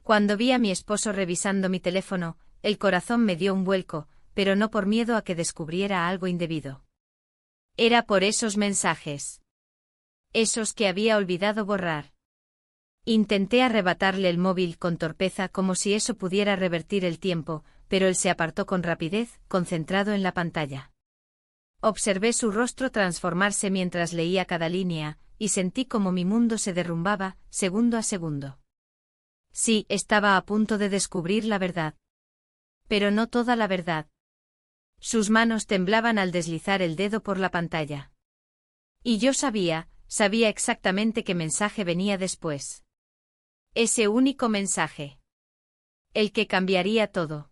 Cuando vi a mi esposo revisando mi teléfono, el corazón me dio un vuelco, pero no por miedo a que descubriera algo indebido. Era por esos mensajes. Esos que había olvidado borrar. Intenté arrebatarle el móvil con torpeza como si eso pudiera revertir el tiempo, pero él se apartó con rapidez, concentrado en la pantalla. Observé su rostro transformarse mientras leía cada línea, y sentí como mi mundo se derrumbaba, segundo a segundo. Sí, estaba a punto de descubrir la verdad. Pero no toda la verdad. Sus manos temblaban al deslizar el dedo por la pantalla. Y yo sabía exactamente qué mensaje venía después. Ese único mensaje. El que cambiaría todo.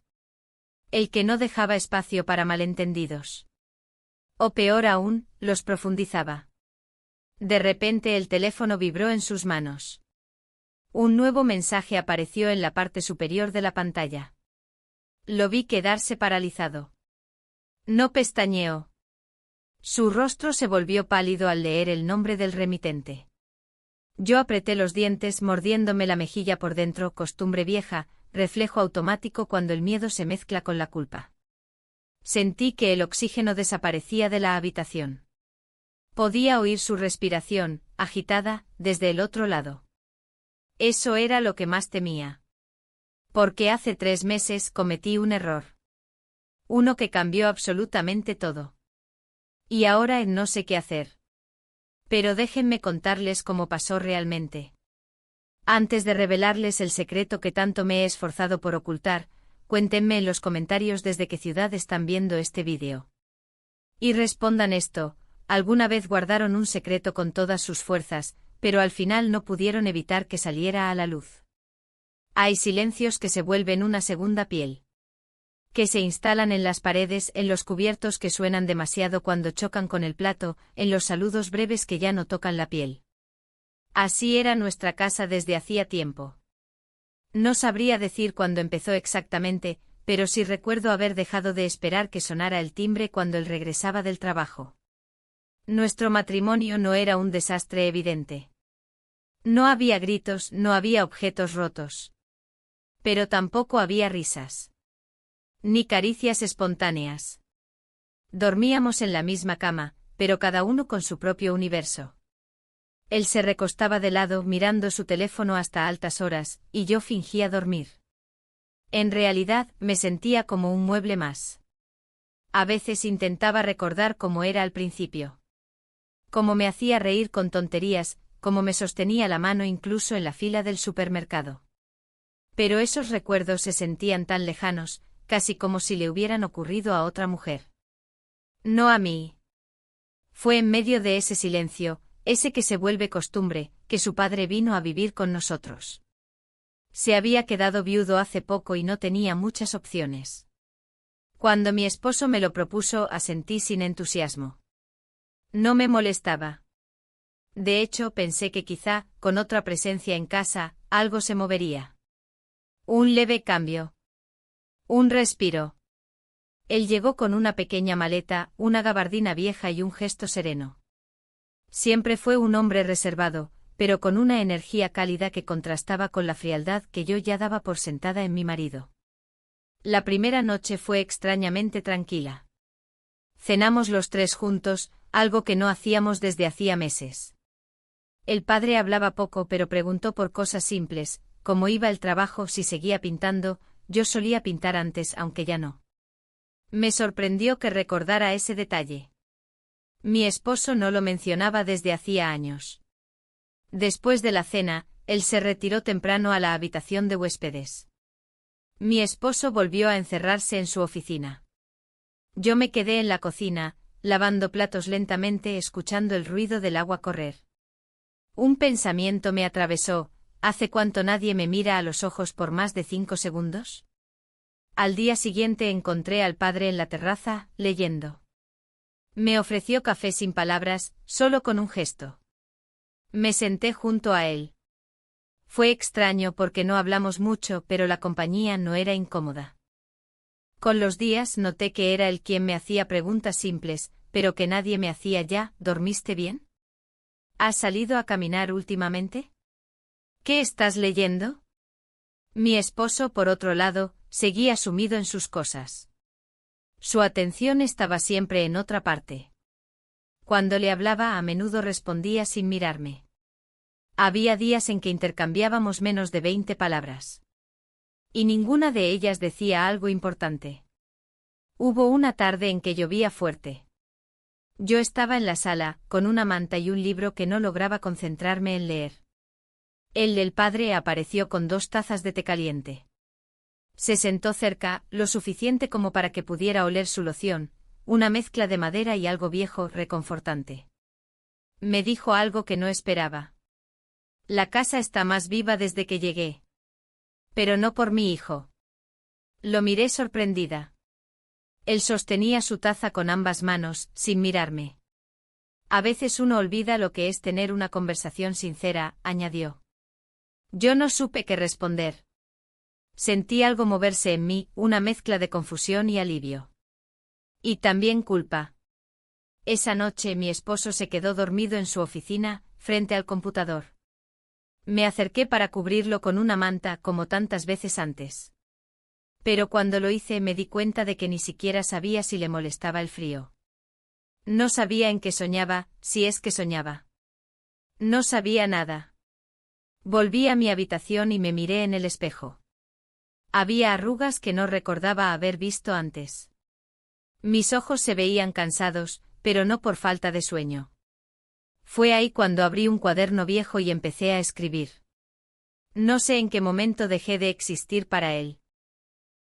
El que no dejaba espacio para malentendidos. O peor aún, los profundizaba. De repente el teléfono vibró en sus manos. Un nuevo mensaje apareció en la parte superior de la pantalla. Lo vi quedarse paralizado. No pestañeó. Su rostro se volvió pálido al leer el nombre del remitente. Yo apreté los dientes mordiéndome la mejilla por dentro, costumbre vieja, reflejo automático cuando el miedo se mezcla con la culpa. Sentí que el oxígeno desaparecía de la habitación. Podía oír su respiración, agitada, desde el otro lado. Eso era lo que más temía. Porque hace 3 meses cometí un error. Uno que cambió absolutamente todo. Y ahora no sé qué hacer. Pero déjenme contarles cómo pasó realmente. Antes de revelarles el secreto que tanto me he esforzado por ocultar, cuéntenme en los comentarios desde qué ciudad están viendo este vídeo. Y respondan esto: ¿alguna vez guardaron un secreto con todas sus fuerzas, pero al final no pudieron evitar que saliera a la luz? Hay silencios que se vuelven una segunda piel. Que se instalan en las paredes, en los cubiertos que suenan demasiado cuando chocan con el plato, en los saludos breves que ya no tocan la piel. Así era nuestra casa desde hacía tiempo. No sabría decir cuándo empezó exactamente, pero sí recuerdo haber dejado de esperar que sonara el timbre cuando él regresaba del trabajo. Nuestro matrimonio no era un desastre evidente. No había gritos, no había objetos rotos. Pero tampoco había risas. Ni caricias espontáneas. Dormíamos en la misma cama, pero cada uno con su propio universo. Él se recostaba de lado mirando su teléfono hasta altas horas, y yo fingía dormir. En realidad, me sentía como un mueble más. A veces intentaba recordar cómo era al principio. Cómo me hacía reír con tonterías, cómo me sostenía la mano incluso en la fila del supermercado. Pero esos recuerdos se sentían tan lejanos, casi como si le hubieran ocurrido a otra mujer. No a mí. Fue en medio de ese silencio, ese que se vuelve costumbre, que su padre vino a vivir con nosotros. Se había quedado viudo hace poco y no tenía muchas opciones. Cuando mi esposo me lo propuso, asentí sin entusiasmo. No me molestaba. De hecho, pensé que quizá, con otra presencia en casa, algo se movería. Un leve cambio. Un respiro. Él llegó con una pequeña maleta, una gabardina vieja y un gesto sereno. Siempre fue un hombre reservado, pero con una energía cálida que contrastaba con la frialdad que yo ya daba por sentada en mi marido. La primera noche fue extrañamente tranquila. Cenamos los 3 juntos, algo que no hacíamos desde hacía meses. El padre hablaba poco pero preguntó por cosas simples, cómo iba el trabajo, si seguía pintando. Yo solía pintar antes, aunque ya no. Me sorprendió que recordara ese detalle. Mi esposo no lo mencionaba desde hacía años. Después de la cena, él se retiró temprano a la habitación de huéspedes. Mi esposo volvió a encerrarse en su oficina. Yo me quedé en la cocina, lavando platos lentamente, escuchando el ruido del agua correr. Un pensamiento me atravesó: ¿hace cuánto nadie me mira a los ojos por más de 5 segundos? Al día siguiente encontré al padre en la terraza, leyendo. Me ofreció café sin palabras, solo con un gesto. Me senté junto a él. Fue extraño porque no hablamos mucho, pero la compañía no era incómoda. Con los días noté que era él quien me hacía preguntas simples, pero que nadie me hacía ya: ¿dormiste bien? ¿Has salido a caminar últimamente? ¿Qué estás leyendo? Mi esposo, por otro lado, seguía sumido en sus cosas. Su atención estaba siempre en otra parte. Cuando le hablaba, a menudo respondía sin mirarme. Había días en que intercambiábamos menos de 20 palabras. Y ninguna de ellas decía algo importante. Hubo una tarde en que llovía fuerte. Yo estaba en la sala, con una manta y un libro que no lograba concentrarme en leer. El del padre apareció con 2 tazas de té caliente. Se sentó cerca, lo suficiente como para que pudiera oler su loción, una mezcla de madera y algo viejo, reconfortante. Me dijo algo que no esperaba. La casa está más viva desde que llegué. Pero no por mi hijo. Lo miré sorprendida. Él sostenía su taza con ambas manos, sin mirarme. A veces uno olvida lo que es tener una conversación sincera, añadió. Yo no supe qué responder. Sentí algo moverse en mí, una mezcla de confusión y alivio. Y también culpa. Esa noche mi esposo se quedó dormido en su oficina, frente al computador. Me acerqué para cubrirlo con una manta como tantas veces antes. Pero cuando lo hice me di cuenta de que ni siquiera sabía si le molestaba el frío. No sabía en qué soñaba, si es que soñaba. No sabía nada. Volví a mi habitación y me miré en el espejo. Había arrugas que no recordaba haber visto antes. Mis ojos se veían cansados, pero no por falta de sueño. Fue ahí cuando abrí un cuaderno viejo y empecé a escribir. No sé en qué momento dejé de existir para él.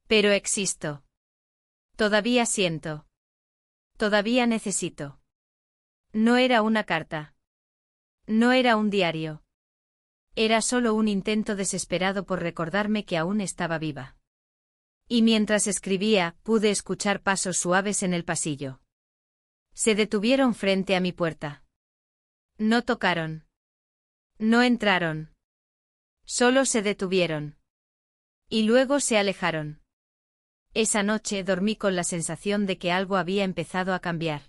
Pero existo. Todavía siento. Todavía necesito. No era una carta. No era un diario. Era solo un intento desesperado por recordarme que aún estaba viva. Y mientras escribía, pude escuchar pasos suaves en el pasillo. Se detuvieron frente a mi puerta. No tocaron. No entraron. Solo se detuvieron. Y luego se alejaron. Esa noche dormí con la sensación de que algo había empezado a cambiar.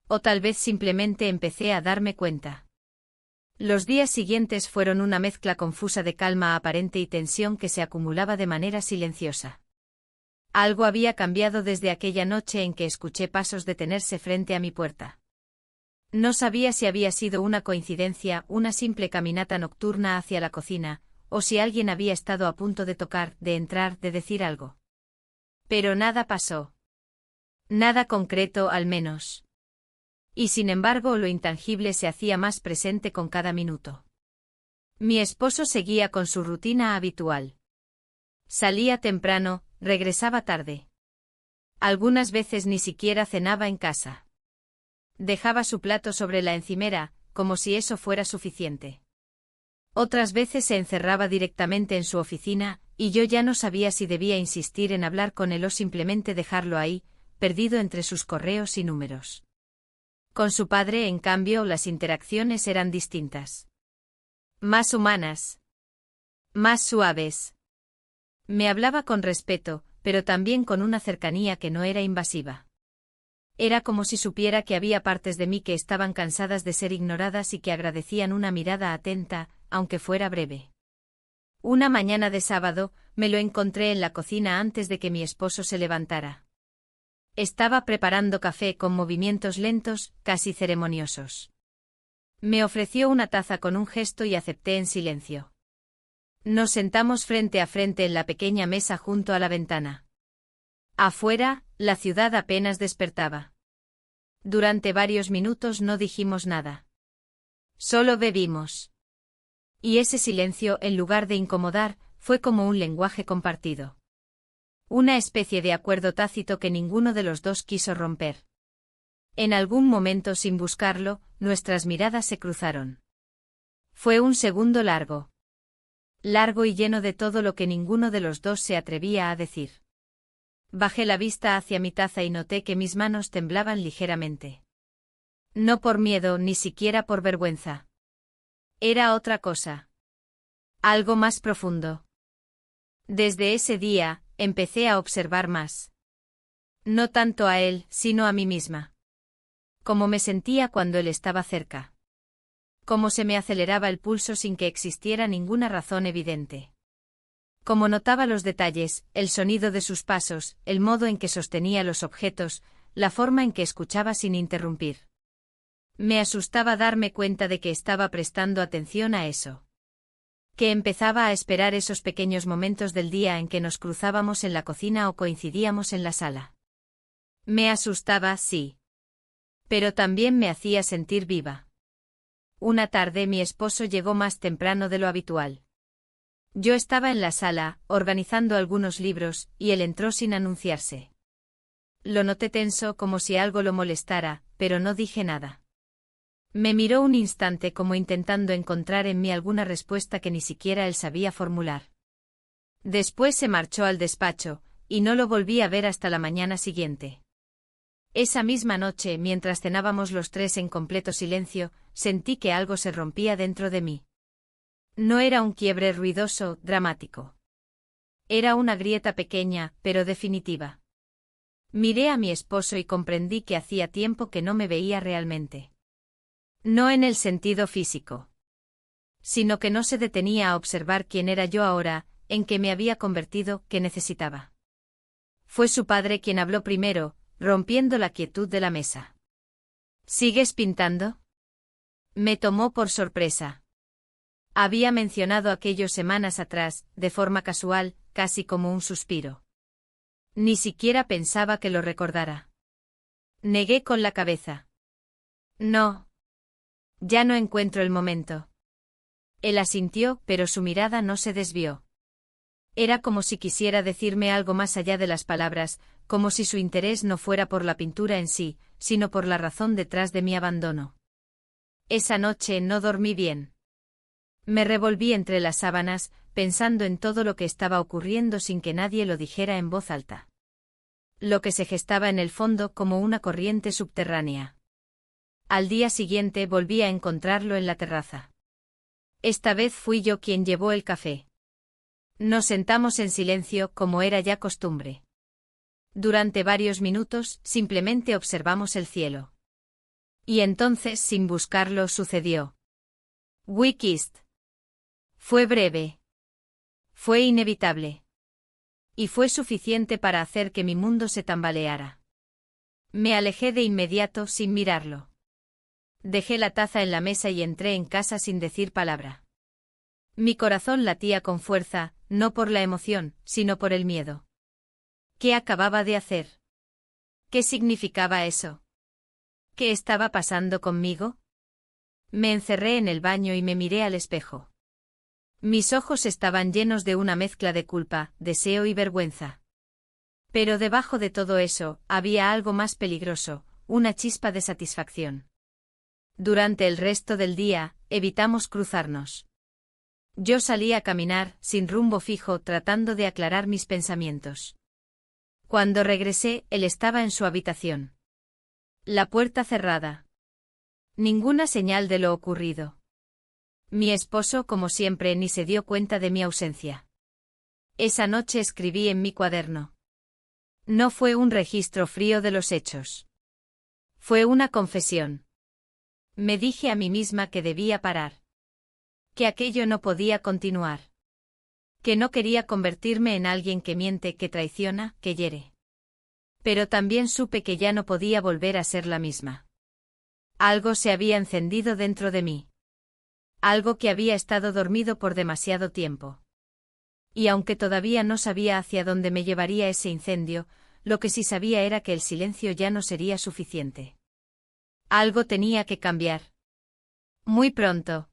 O tal vez simplemente empecé a darme cuenta. Los días siguientes fueron una mezcla confusa de calma aparente y tensión que se acumulaba de manera silenciosa. Algo había cambiado desde aquella noche en que escuché pasos detenerse frente a mi puerta. No sabía si había sido una coincidencia, una simple caminata nocturna hacia la cocina, o si alguien había estado a punto de tocar, de entrar, de decir algo. Pero nada pasó. Nada concreto, al menos. Y sin embargo, lo intangible se hacía más presente con cada minuto. Mi esposo seguía con su rutina habitual. Salía temprano, regresaba tarde. Algunas veces ni siquiera cenaba en casa. Dejaba su plato sobre la encimera, como si eso fuera suficiente. Otras veces se encerraba directamente en su oficina, y yo ya no sabía si debía insistir en hablar con él o simplemente dejarlo ahí, perdido entre sus correos y números. Con su padre, en cambio, las interacciones eran distintas. Más humanas. Más suaves. Me hablaba con respeto, pero también con una cercanía que no era invasiva. Era como si supiera que había partes de mí que estaban cansadas de ser ignoradas y que agradecían una mirada atenta, aunque fuera breve. Una mañana de sábado, me lo encontré en la cocina antes de que mi esposo se levantara. Estaba preparando café con movimientos lentos, casi ceremoniosos. Me ofreció una taza con un gesto y acepté en silencio. Nos sentamos frente a frente en la pequeña mesa junto a la ventana. Afuera, la ciudad apenas despertaba. Durante varios minutos no dijimos nada. Solo bebimos. Y ese silencio, en lugar de incomodar, fue como un lenguaje compartido. Una especie de acuerdo tácito que ninguno de los dos quiso romper. En algún momento, sin buscarlo, nuestras miradas se cruzaron. Fue un segundo largo. Largo y lleno de todo lo que ninguno de los dos se atrevía a decir. Bajé la vista hacia mi taza y noté que mis manos temblaban ligeramente. No por miedo, ni siquiera por vergüenza. Era otra cosa. Algo más profundo. Desde ese día, empecé a observar más. No tanto a él, sino a mí misma. Cómo me sentía cuando él estaba cerca. Cómo se me aceleraba el pulso sin que existiera ninguna razón evidente. Como notaba los detalles, el sonido de sus pasos, el modo en que sostenía los objetos, la forma en que escuchaba sin interrumpir. Me asustaba darme cuenta de que estaba prestando atención a eso. Que empezaba a esperar esos pequeños momentos del día en que nos cruzábamos en la cocina o coincidíamos en la sala. Me asustaba, sí. Pero también me hacía sentir viva. Una tarde mi esposo llegó más temprano de lo habitual. Yo estaba en la sala, organizando algunos libros, y él entró sin anunciarse. Lo noté tenso como si algo lo molestara, pero no dije nada. Me miró un instante como intentando encontrar en mí alguna respuesta que ni siquiera él sabía formular. Después se marchó al despacho, y no lo volví a ver hasta la mañana siguiente. Esa misma noche, mientras cenábamos los tres en completo silencio, sentí que algo se rompía dentro de mí. No era un quiebre ruidoso, dramático. Era una grieta pequeña, pero definitiva. Miré a mi esposo y comprendí que hacía tiempo que no me veía realmente. No en el sentido físico. Sino que no se detenía a observar quién era yo ahora, en qué me había convertido, qué necesitaba. Fue su padre quien habló primero, rompiendo la quietud de la mesa. ¿Sigues pintando? Me tomó por sorpresa. Había mencionado aquello semanas atrás, de forma casual, casi como un suspiro. Ni siquiera pensaba que lo recordara. Negué con la cabeza. No. Ya no encuentro el momento. Él asintió, pero su mirada no se desvió. Era como si quisiera decirme algo más allá de las palabras, como si su interés no fuera por la pintura en sí, sino por la razón detrás de mi abandono. Esa noche no dormí bien. Me revolví entre las sábanas, pensando en todo lo que estaba ocurriendo sin que nadie lo dijera en voz alta. Lo que se gestaba en el fondo como una corriente subterránea. Al día siguiente volví a encontrarlo en la terraza. Esta vez fui yo quien llevó el café. Nos sentamos en silencio, como era ya costumbre. Durante varios minutos, simplemente observamos el cielo. Y entonces, sin buscarlo, sucedió. We kissed. Fue breve. Fue inevitable. Y fue suficiente para hacer que mi mundo se tambaleara. Me alejé de inmediato sin mirarlo. Dejé la taza en la mesa y entré en casa sin decir palabra. Mi corazón latía con fuerza, no por la emoción, sino por el miedo. ¿Qué acababa de hacer? ¿Qué significaba eso? ¿Qué estaba pasando conmigo? Me encerré en el baño y me miré al espejo. Mis ojos estaban llenos de una mezcla de culpa, deseo y vergüenza. Pero debajo de todo eso, había algo más peligroso, una chispa de satisfacción. Durante el resto del día, evitamos cruzarnos. Yo salí a caminar, sin rumbo fijo, tratando de aclarar mis pensamientos. Cuando regresé, él estaba en su habitación. La puerta cerrada. Ninguna señal de lo ocurrido. Mi esposo, como siempre, ni se dio cuenta de mi ausencia. Esa noche escribí en mi cuaderno. No fue un registro frío de los hechos. Fue una confesión. Me dije a mí misma que debía parar. Que aquello no podía continuar. Que no quería convertirme en alguien que miente, que traiciona, que hiere. Pero también supe que ya no podía volver a ser la misma. Algo se había encendido dentro de mí. Algo que había estado dormido por demasiado tiempo. Y aunque todavía no sabía hacia dónde me llevaría ese incendio, lo que sí sabía era que el silencio ya no sería suficiente. Algo tenía que cambiar. Muy pronto.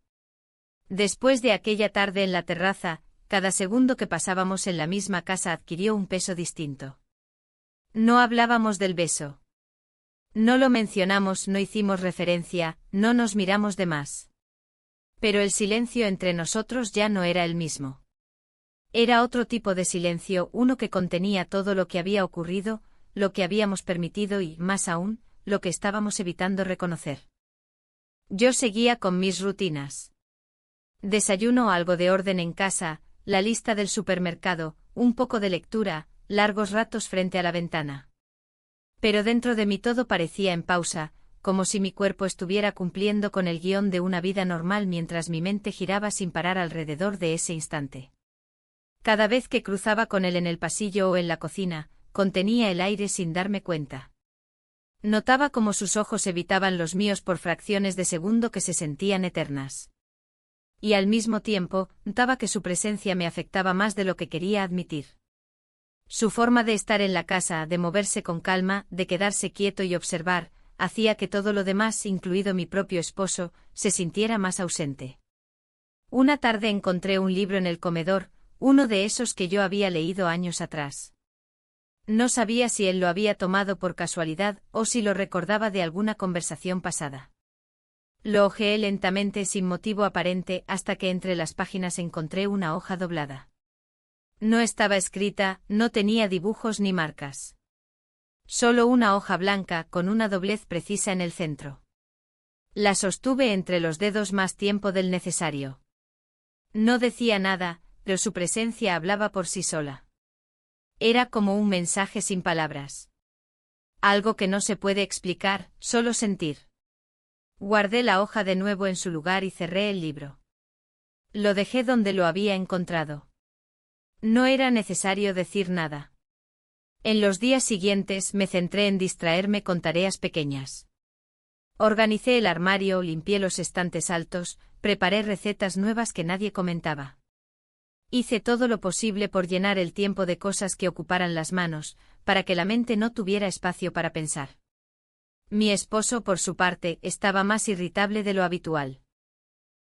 Después de aquella tarde en la terraza, cada segundo que pasábamos en la misma casa adquirió un peso distinto. No hablábamos del beso. No lo mencionamos, no hicimos referencia, no nos miramos de más. Pero el silencio entre nosotros ya no era el mismo. Era otro tipo de silencio, uno que contenía todo lo que había ocurrido, lo que habíamos permitido y, más aún, lo que estábamos evitando reconocer. Yo seguía con mis rutinas. Desayuno, algo de orden en casa, la lista del supermercado, un poco de lectura, largos ratos frente a la ventana. Pero dentro de mí todo parecía en pausa, como si mi cuerpo estuviera cumpliendo con el guión de una vida normal mientras mi mente giraba sin parar alrededor de ese instante. Cada vez que cruzaba con él en el pasillo o en la cocina, contenía el aire sin darme cuenta. Notaba cómo sus ojos evitaban los míos por fracciones de segundo que se sentían eternas. Y al mismo tiempo, notaba que su presencia me afectaba más de lo que quería admitir. Su forma de estar en la casa, de moverse con calma, de quedarse quieto y observar, hacía que todo lo demás, incluido mi propio esposo, se sintiera más ausente. Una tarde encontré un libro en el comedor, uno de esos que yo había leído años atrás. No sabía si él lo había tomado por casualidad o si lo recordaba de alguna conversación pasada. Lo hojeé lentamente sin motivo aparente hasta que entre las páginas encontré una hoja doblada. No estaba escrita, no tenía dibujos ni marcas. Solo una hoja blanca con una doblez precisa en el centro. La sostuve entre los dedos más tiempo del necesario. No decía nada, pero su presencia hablaba por sí sola. Era como un mensaje sin palabras. Algo que no se puede explicar, solo sentir. Guardé la hoja de nuevo en su lugar y cerré el libro. Lo dejé donde lo había encontrado. No era necesario decir nada. En los días siguientes me centré en distraerme con tareas pequeñas. Organicé el armario, limpié los estantes altos, preparé recetas nuevas que nadie comentaba. Hice todo lo posible por llenar el tiempo de cosas que ocuparan las manos, para que la mente no tuviera espacio para pensar. Mi esposo, por su parte, estaba más irritable de lo habitual.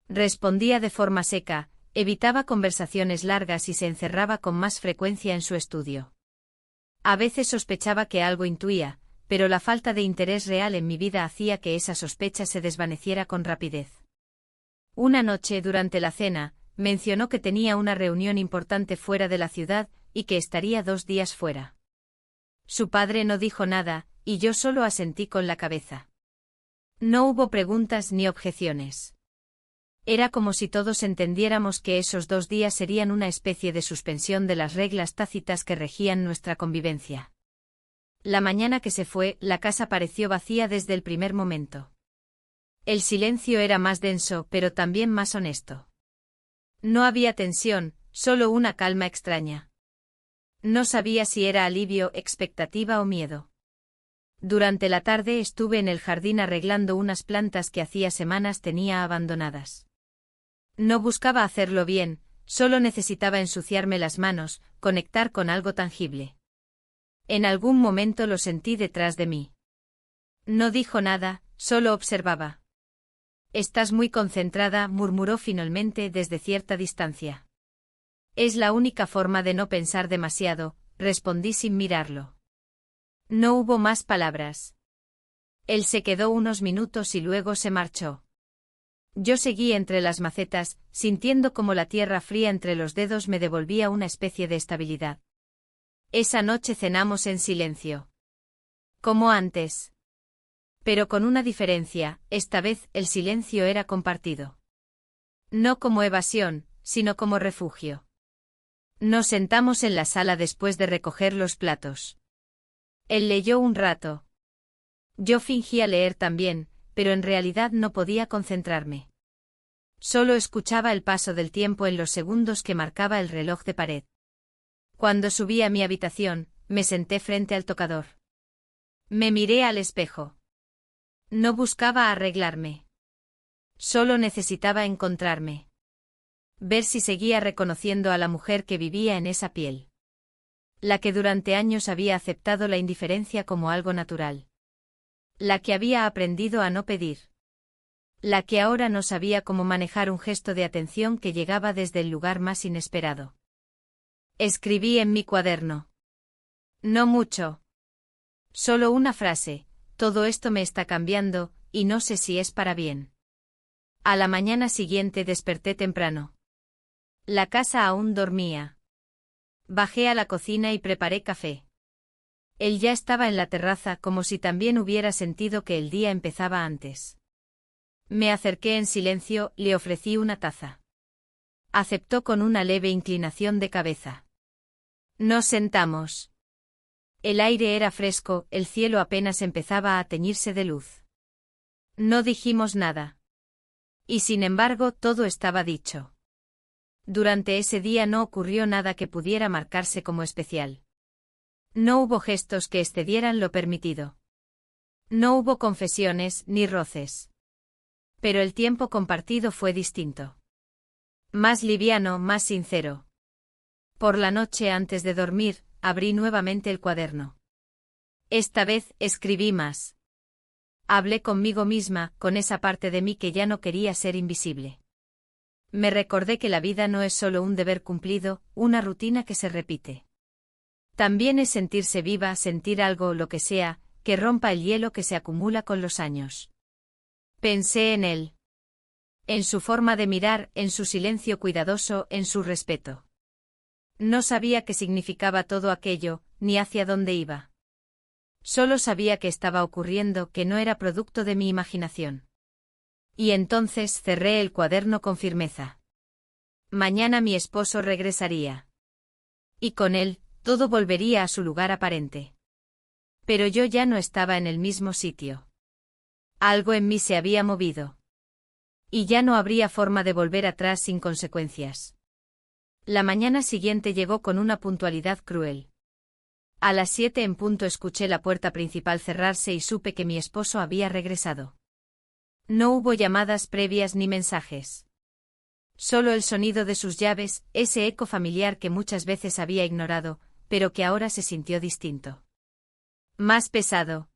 Respondía de forma seca, evitaba conversaciones largas y se encerraba con más frecuencia en su estudio. A veces sospechaba que algo intuía, pero la falta de interés real en mi vida hacía que esa sospecha se desvaneciera con rapidez. Una noche, durante la cena, mencionó que tenía una reunión importante fuera de la ciudad y que estaría 2 días fuera. Su padre no dijo nada, y yo solo asentí con la cabeza. No hubo preguntas ni objeciones. Era como si todos entendiéramos que esos 2 días serían una especie de suspensión de las reglas tácitas que regían nuestra convivencia. La mañana que se fue, la casa pareció vacía desde el primer momento. El silencio era más denso, pero también más honesto. No había tensión, solo una calma extraña. No sabía si era alivio, expectativa o miedo. Durante la tarde estuve en el jardín arreglando unas plantas que hacía semanas tenía abandonadas. No buscaba hacerlo bien, solo necesitaba ensuciarme las manos, conectar con algo tangible. En algún momento lo sentí detrás de mí. No dijo nada, solo observaba. «Estás muy concentrada», murmuró finalmente desde cierta distancia. «Es la única forma de no pensar demasiado», respondí sin mirarlo. No hubo más palabras. Él se quedó unos minutos y luego se marchó. Yo seguí entre las macetas, sintiendo como la tierra fría entre los dedos me devolvía una especie de estabilidad. Esa noche cenamos en silencio. Como antes. Pero con una diferencia, esta vez el silencio era compartido. No como evasión, sino como refugio. Nos sentamos en la sala después de recoger los platos. Él leyó un rato. Yo fingía leer también, pero en realidad no podía concentrarme. Solo escuchaba el paso del tiempo en los segundos que marcaba el reloj de pared. Cuando subí a mi habitación, me senté frente al tocador. Me miré al espejo. No buscaba arreglarme. Solo necesitaba encontrarme. Ver si seguía reconociendo a la mujer que vivía en esa piel. La que durante años había aceptado la indiferencia como algo natural. La que había aprendido a no pedir. La que ahora no sabía cómo manejar un gesto de atención que llegaba desde el lugar más inesperado. Escribí en mi cuaderno. No mucho. Solo una frase: todo esto me está cambiando, y no sé si es para bien. A la mañana siguiente desperté temprano. La casa aún dormía. Bajé a la cocina y preparé café. Él ya estaba en la terraza como si también hubiera sentido que el día empezaba antes. Me acerqué en silencio, le ofrecí una taza. Aceptó con una leve inclinación de cabeza. Nos sentamos. El aire era fresco, el cielo apenas empezaba a teñirse de luz. No dijimos nada. Y sin embargo todo estaba dicho. Durante ese día no ocurrió nada que pudiera marcarse como especial. No hubo gestos que excedieran lo permitido. No hubo confesiones ni roces. Pero el tiempo compartido fue distinto. Más liviano, más sincero. Por la noche antes de dormir, abrí nuevamente el cuaderno. Esta vez escribí más. Hablé conmigo misma, con esa parte de mí que ya no quería ser invisible. Me recordé que la vida no es solo un deber cumplido, una rutina que se repite. También es sentirse viva, sentir algo, lo que sea, que rompa el hielo que se acumula con los años. Pensé en él. En su forma de mirar, en su silencio cuidadoso, en su respeto. No sabía qué significaba todo aquello, ni hacia dónde iba. Solo sabía que estaba ocurriendo, que no era producto de mi imaginación. Y entonces cerré el cuaderno con firmeza. Mañana mi esposo regresaría. Y con él, todo volvería a su lugar aparente. Pero yo ya no estaba en el mismo sitio. Algo en mí se había movido. Y ya no habría forma de volver atrás sin consecuencias. La mañana siguiente llegó con una puntualidad cruel. A las 7 en punto escuché la puerta principal cerrarse y supe que mi esposo había regresado. No hubo llamadas previas ni mensajes. Solo el sonido de sus llaves, ese eco familiar que muchas veces había ignorado, pero que ahora se sintió distinto. Más pesado.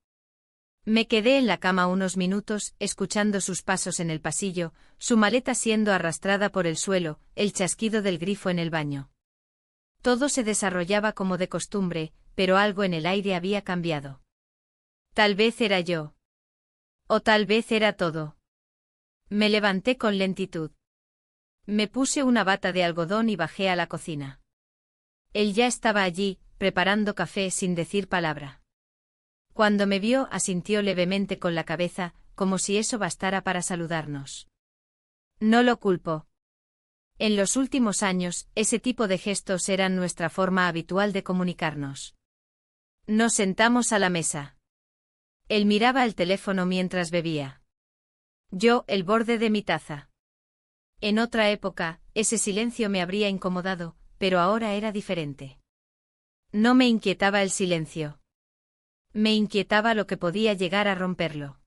Me quedé en la cama unos minutos, escuchando sus pasos en el pasillo, su maleta siendo arrastrada por el suelo, el chasquido del grifo en el baño. Todo se desarrollaba como de costumbre, pero algo en el aire había cambiado. Tal vez era yo. O tal vez era todo. Me levanté con lentitud. Me puse una bata de algodón y bajé a la cocina. Él ya estaba allí, preparando café sin decir palabra. Cuando me vio, asintió levemente con la cabeza, como si eso bastara para saludarnos. No lo culpo. En los últimos años, ese tipo de gestos eran nuestra forma habitual de comunicarnos. Nos sentamos a la mesa. Él miraba el teléfono mientras bebía. Yo, el borde de mi taza. En otra época, ese silencio me habría incomodado, pero ahora era diferente. No me inquietaba el silencio. Me inquietaba lo que podía llegar a romperlo.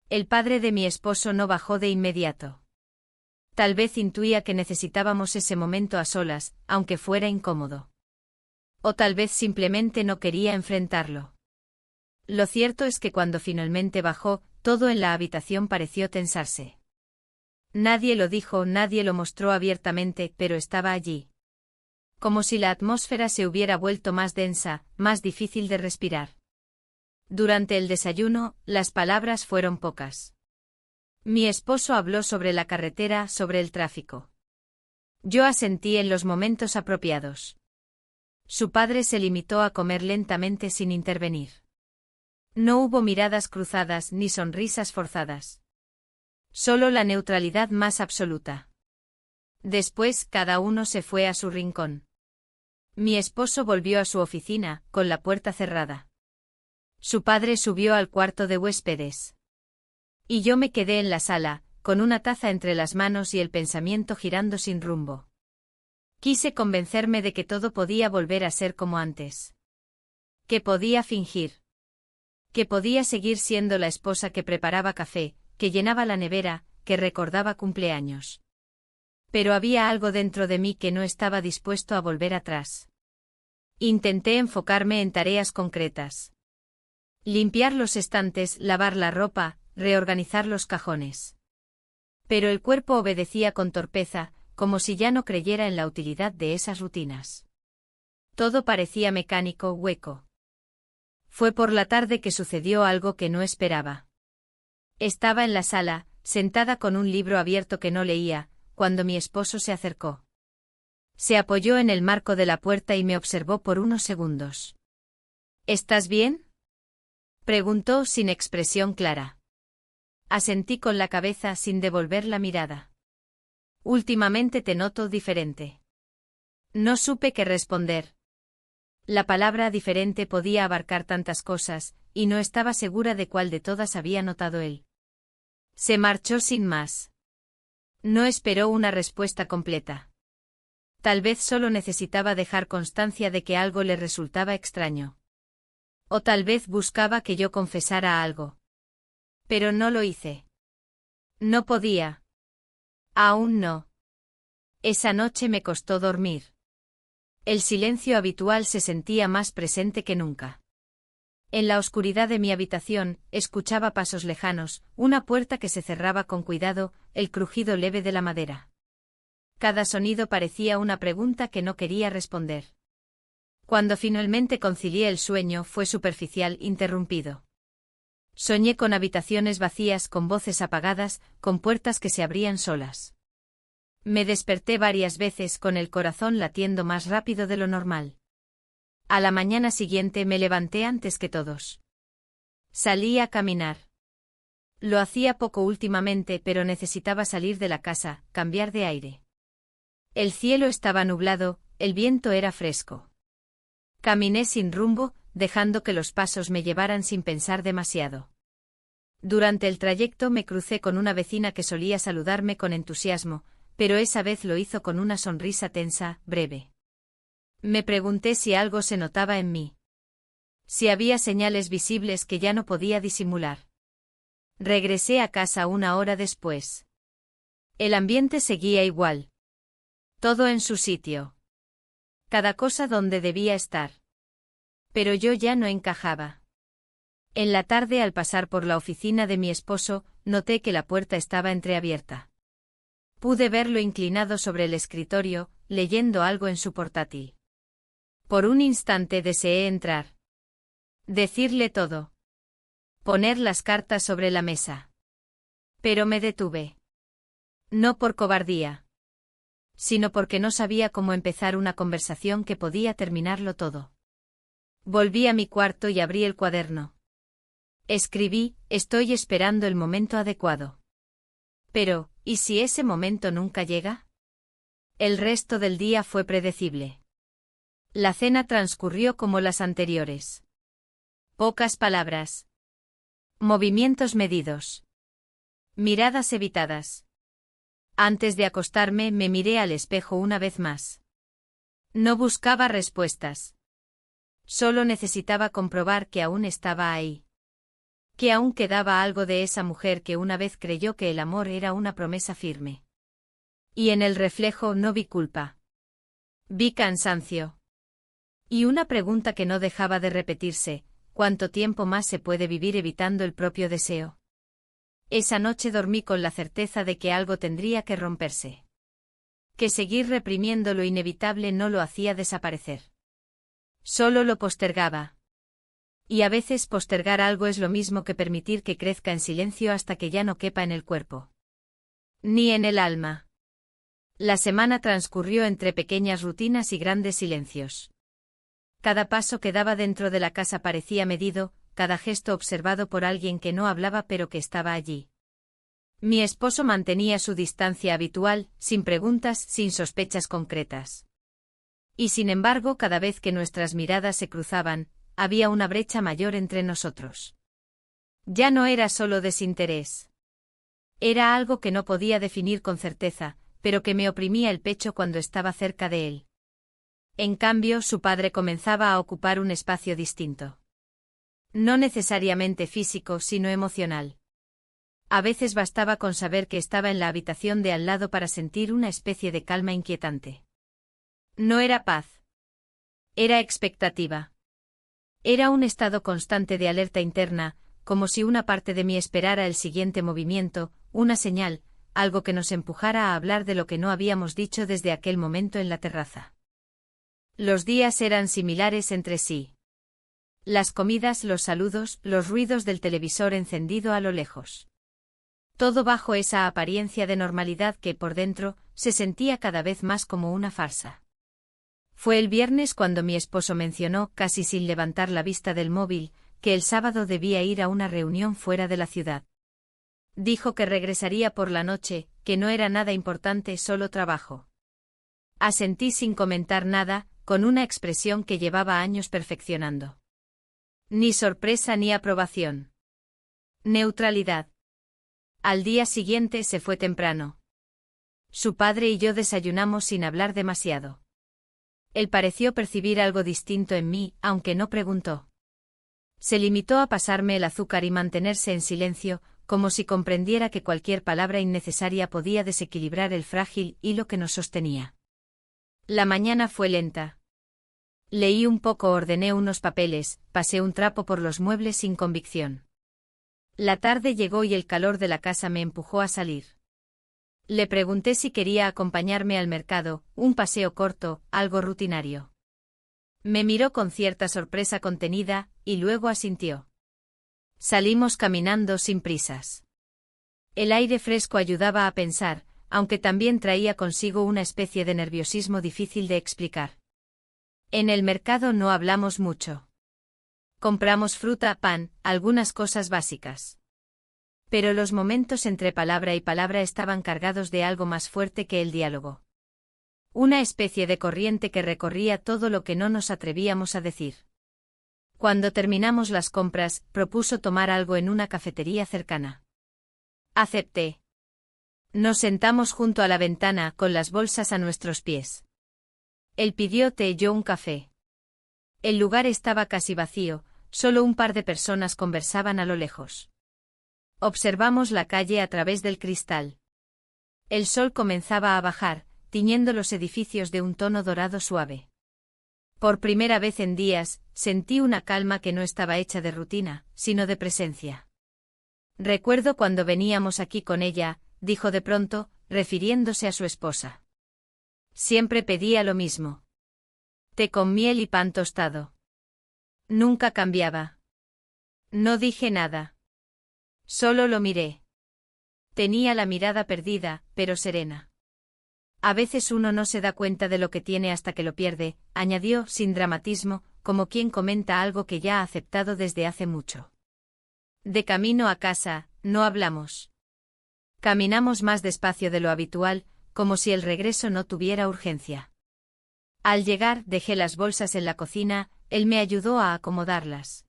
El padre de mi esposo no bajó de inmediato. Tal vez intuía que necesitábamos ese momento a solas, aunque fuera incómodo. O tal vez simplemente no quería enfrentarlo. Lo cierto es que cuando finalmente bajó, todo en la habitación pareció tensarse. Nadie lo dijo, nadie lo mostró abiertamente, pero estaba allí. Como si la atmósfera se hubiera vuelto más densa, más difícil de respirar. Durante el desayuno, las palabras fueron pocas. Mi esposo habló sobre la carretera, sobre el tráfico. Yo asentí en los momentos apropiados. Su padre se limitó a comer lentamente sin intervenir. No hubo miradas cruzadas ni sonrisas forzadas. Solo la neutralidad más absoluta. Después, cada uno se fue a su rincón. Mi esposo volvió a su oficina, con la puerta cerrada. Su padre subió al cuarto de huéspedes. Y yo me quedé en la sala, con una taza entre las manos y el pensamiento girando sin rumbo. Quise convencerme de que todo podía volver a ser como antes. Que podía fingir. Que podía seguir siendo la esposa que preparaba café, que llenaba la nevera, que recordaba cumpleaños. Pero había algo dentro de mí que no estaba dispuesto a volver atrás. Intenté enfocarme en tareas concretas. Limpiar los estantes, lavar la ropa, reorganizar los cajones. Pero el cuerpo obedecía con torpeza, como si ya no creyera en la utilidad de esas rutinas. Todo parecía mecánico, hueco. Fue por la tarde que sucedió algo que no esperaba. Estaba en la sala, sentada con un libro abierto que no leía, cuando mi esposo se acercó. Se apoyó en el marco de la puerta y me observó por unos segundos. ¿Estás bien?, preguntó sin expresión clara. Asentí con la cabeza sin devolver la mirada. Últimamente te noto diferente. No supe qué responder. La palabra diferente podía abarcar tantas cosas, y no estaba segura de cuál de todas había notado él. Se marchó sin más. No esperó una respuesta completa. Tal vez solo necesitaba dejar constancia de que algo le resultaba extraño. O tal vez buscaba que yo confesara algo. Pero no lo hice. No podía. Aún no. Esa noche me costó dormir. El silencio habitual se sentía más presente que nunca. En la oscuridad de mi habitación, escuchaba pasos lejanos, una puerta que se cerraba con cuidado, el crujido leve de la madera. Cada sonido parecía una pregunta que no quería responder. Cuando finalmente concilié el sueño, fue superficial, interrumpido. Soñé con habitaciones vacías, con voces apagadas, con puertas que se abrían solas. Me desperté varias veces con el corazón latiendo más rápido de lo normal. A la mañana siguiente me levanté antes que todos. Salí a caminar. Lo hacía poco últimamente, pero necesitaba salir de la casa, cambiar de aire. El cielo estaba nublado, el viento era fresco. Caminé sin rumbo, dejando que los pasos me llevaran sin pensar demasiado. Durante el trayecto me crucé con una vecina que solía saludarme con entusiasmo, pero esa vez lo hizo con una sonrisa tensa, breve. Me pregunté si algo se notaba en mí. Si había señales visibles que ya no podía disimular. Regresé a casa una hora después. El ambiente seguía igual. Todo en su sitio. Cada cosa donde debía estar. Pero yo ya no encajaba. En la tarde, al pasar por la oficina de mi esposo, noté que la puerta estaba entreabierta. Pude verlo inclinado sobre el escritorio, leyendo algo en su portátil. Por un instante deseé entrar. Decirle todo. Poner las cartas sobre la mesa. Pero me detuve. No por cobardía. Sino porque no sabía cómo empezar una conversación que podía terminarlo todo. Volví a mi cuarto y abrí el cuaderno. Escribí, estoy esperando el momento adecuado. Pero, ¿y si ese momento nunca llega? El resto del día fue predecible. La cena transcurrió como las anteriores. Pocas palabras. Movimientos medidos. Miradas evitadas. Antes de acostarme me miré al espejo una vez más. No buscaba respuestas. Solo necesitaba comprobar que aún estaba ahí. Que aún quedaba algo de esa mujer que una vez creyó que el amor era una promesa firme. Y en el reflejo no vi culpa. Vi cansancio. Y una pregunta que no dejaba de repetirse, ¿cuánto tiempo más se puede vivir evitando el propio deseo? Esa noche dormí con la certeza de que algo tendría que romperse. Que seguir reprimiendo lo inevitable no lo hacía desaparecer. Solo lo postergaba. Y a veces postergar algo es lo mismo que permitir que crezca en silencio hasta que ya no quepa en el cuerpo. Ni en el alma. La semana transcurrió entre pequeñas rutinas y grandes silencios. Cada paso que daba dentro de la casa parecía medido, cada gesto observado por alguien que no hablaba pero que estaba allí. Mi esposo mantenía su distancia habitual, sin preguntas, sin sospechas concretas. Y sin embargo, cada vez que nuestras miradas se cruzaban, había una brecha mayor entre nosotros. Ya no era solo desinterés. Era algo que no podía definir con certeza, pero que me oprimía el pecho cuando estaba cerca de él. En cambio, su padre comenzaba a ocupar un espacio distinto. No necesariamente físico, sino emocional. A veces bastaba con saber que estaba en la habitación de al lado para sentir una especie de calma inquietante. No era paz. Era expectativa. Era un estado constante de alerta interna, como si una parte de mí esperara el siguiente movimiento, una señal, algo que nos empujara a hablar de lo que no habíamos dicho desde aquel momento en la terraza. Los días eran similares entre sí. Las comidas, los saludos, los ruidos del televisor encendido a lo lejos. Todo bajo esa apariencia de normalidad que, por dentro, se sentía cada vez más como una farsa. Fue el viernes cuando mi esposo mencionó, casi sin levantar la vista del móvil, que el sábado debía ir a una reunión fuera de la ciudad. Dijo que regresaría por la noche, que no era nada importante, solo trabajo. Asentí sin comentar nada, con una expresión que llevaba años perfeccionando. Ni sorpresa ni aprobación. Neutralidad. Al día siguiente se fue temprano. Su padre y yo desayunamos sin hablar demasiado. Él pareció percibir algo distinto en mí, aunque no preguntó. Se limitó a pasarme el azúcar y mantenerse en silencio, como si comprendiera que cualquier palabra innecesaria podía desequilibrar el frágil hilo que nos sostenía. La mañana fue lenta. Leí un poco, ordené unos papeles, pasé un trapo por los muebles sin convicción. La tarde llegó y el calor de la casa me empujó a salir. Le pregunté si quería acompañarme al mercado, un paseo corto, algo rutinario. Me miró con cierta sorpresa contenida, y luego asintió. Salimos caminando sin prisas. El aire fresco ayudaba a pensar, aunque también traía consigo una especie de nerviosismo difícil de explicar. En el mercado no hablamos mucho. Compramos fruta, pan, algunas cosas básicas. Pero los momentos entre palabra y palabra estaban cargados de algo más fuerte que el diálogo. Una especie de corriente que recorría todo lo que no nos atrevíamos a decir. Cuando terminamos las compras, propuso tomar algo en una cafetería cercana. Acepté. Nos sentamos junto a la ventana, con las bolsas a nuestros pies. Él pidió té y yo un café. El lugar estaba casi vacío, solo un par de personas conversaban a lo lejos. Observamos la calle a través del cristal. El sol comenzaba a bajar, tiñendo los edificios de un tono dorado suave. Por primera vez en días, sentí una calma que no estaba hecha de rutina, sino de presencia. Recuerdo cuando veníamos aquí con ella, dijo de pronto, refiriéndose a su esposa. Siempre pedía lo mismo. Té con miel y pan tostado. Nunca cambiaba. No dije nada. Solo lo miré. Tenía la mirada perdida, pero serena. A veces uno no se da cuenta de lo que tiene hasta que lo pierde, añadió sin dramatismo, como quien comenta algo que ya ha aceptado desde hace mucho. De camino a casa, no hablamos. Caminamos más despacio de lo habitual, como si el regreso no tuviera urgencia. Al llegar, dejé las bolsas en la cocina, él me ayudó a acomodarlas.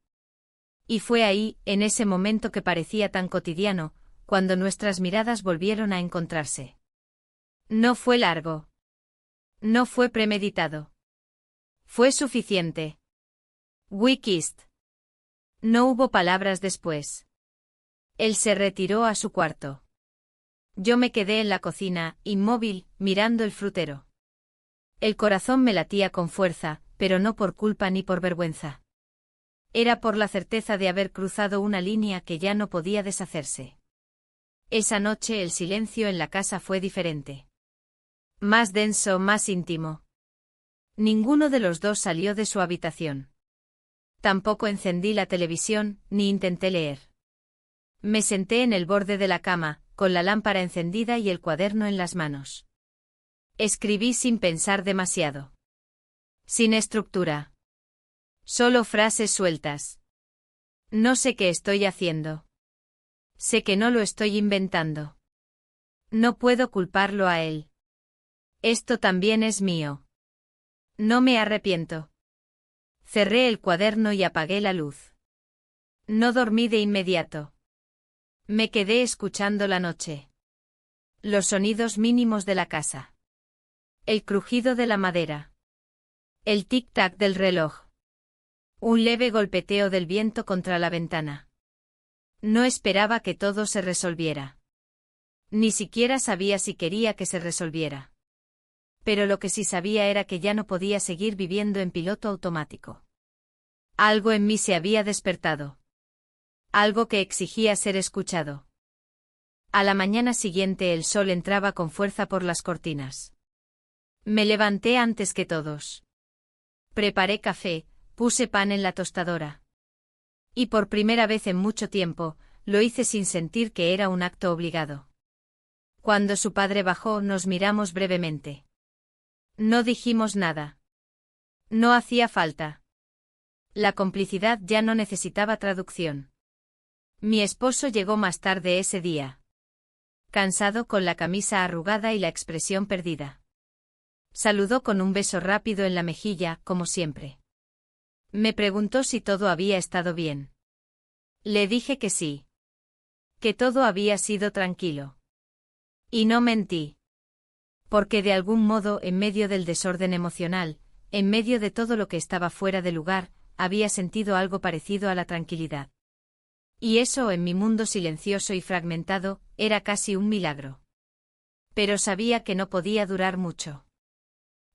Y fue ahí, en ese momento que parecía tan cotidiano, cuando nuestras miradas volvieron a encontrarse. No fue largo. No fue premeditado. Fue suficiente. We kissed. No hubo palabras después. Él se retiró a su cuarto. Yo me quedé en la cocina, inmóvil, mirando el frutero. El corazón me latía con fuerza, pero no por culpa ni por vergüenza. Era por la certeza de haber cruzado una línea que ya no podía deshacerse. Esa noche el silencio en la casa fue diferente. Más denso, más íntimo. Ninguno de los dos salió de su habitación. Tampoco encendí la televisión, ni intenté leer. Me senté en el borde de la cama, con la lámpara encendida y el cuaderno en las manos. Escribí sin pensar demasiado. Sin estructura. Solo frases sueltas. No sé qué estoy haciendo. Sé que no lo estoy inventando. No puedo culparlo a él. Esto también es mío. No me arrepiento. Cerré el cuaderno y apagué la luz. No dormí de inmediato. Me quedé escuchando la noche. Los sonidos mínimos de la casa. El crujido de la madera. El tic-tac del reloj. Un leve golpeteo del viento contra la ventana. No esperaba que todo se resolviera. Ni siquiera sabía si quería que se resolviera. Pero lo que sí sabía era que ya no podía seguir viviendo en piloto automático. Algo en mí se había despertado. Algo que exigía ser escuchado. A la mañana siguiente el sol entraba con fuerza por las cortinas. Me levanté antes que todos. Preparé café, puse pan en la tostadora. Y por primera vez en mucho tiempo, lo hice sin sentir que era un acto obligado. Cuando su padre bajó, nos miramos brevemente. No dijimos nada. No hacía falta. La complicidad ya no necesitaba traducción. Mi esposo llegó más tarde ese día. Cansado, con la camisa arrugada y la expresión perdida. Saludó con un beso rápido en la mejilla, como siempre. Me preguntó si todo había estado bien. Le dije que sí. Que todo había sido tranquilo. Y no mentí. Porque de algún modo, en medio del desorden emocional, en medio de todo lo que estaba fuera de lugar, había sentido algo parecido a la tranquilidad. Y eso, en mi mundo silencioso y fragmentado, era casi un milagro. Pero sabía que no podía durar mucho.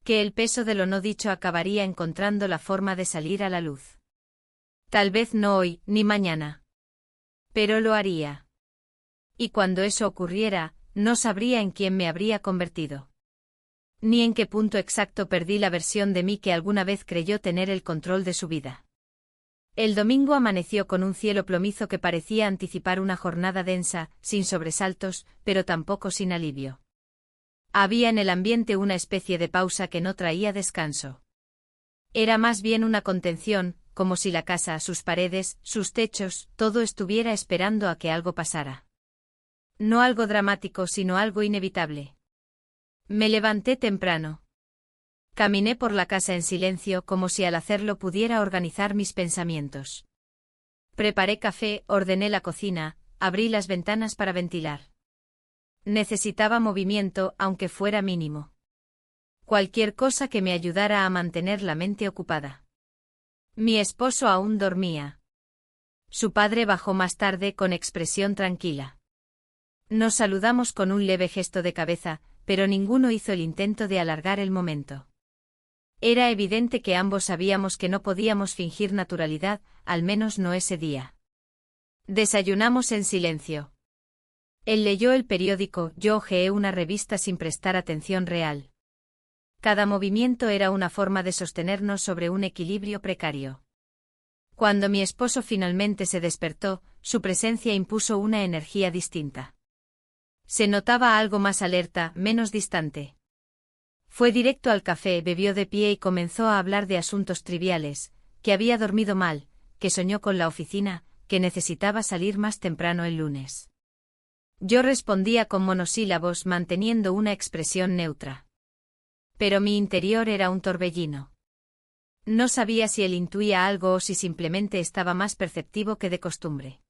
Que el peso de lo no dicho acabaría encontrando la forma de salir a la luz. Tal vez no hoy, ni mañana. Pero lo haría. Y cuando eso ocurriera, no sabría en quién me habría convertido. Ni en qué punto exacto perdí la versión de mí que alguna vez creyó tener el control de su vida. El domingo amaneció con un cielo plomizo que parecía anticipar una jornada densa, sin sobresaltos, pero tampoco sin alivio. Había en el ambiente una especie de pausa que no traía descanso. Era más bien una contención, como si la casa, sus paredes, sus techos, todo estuviera esperando a que algo pasara. No algo dramático, sino algo inevitable. Me levanté temprano. Caminé por la casa en silencio como si al hacerlo pudiera organizar mis pensamientos. Preparé café, ordené la cocina, abrí las ventanas para ventilar. Necesitaba movimiento, aunque fuera mínimo. Cualquier cosa que me ayudara a mantener la mente ocupada. Mi esposo aún dormía. Su padre bajó más tarde con expresión tranquila. Nos saludamos con un leve gesto de cabeza, pero ninguno hizo el intento de alargar el momento. Era evidente que ambos sabíamos que no podíamos fingir naturalidad, al menos no ese día. Desayunamos en silencio. Él leyó el periódico, yo hojeé una revista sin prestar atención real. Cada movimiento era una forma de sostenernos sobre un equilibrio precario. Cuando mi esposo finalmente se despertó, su presencia impuso una energía distinta. Se notaba algo más alerta, menos distante. Fue directo al café, bebió de pie y comenzó a hablar de asuntos triviales, que había dormido mal, que soñó con la oficina, que necesitaba salir más temprano el lunes. Yo respondía con monosílabos manteniendo una expresión neutra. Pero mi interior era un torbellino. No sabía si él intuía algo o si simplemente estaba más perceptivo que de costumbre.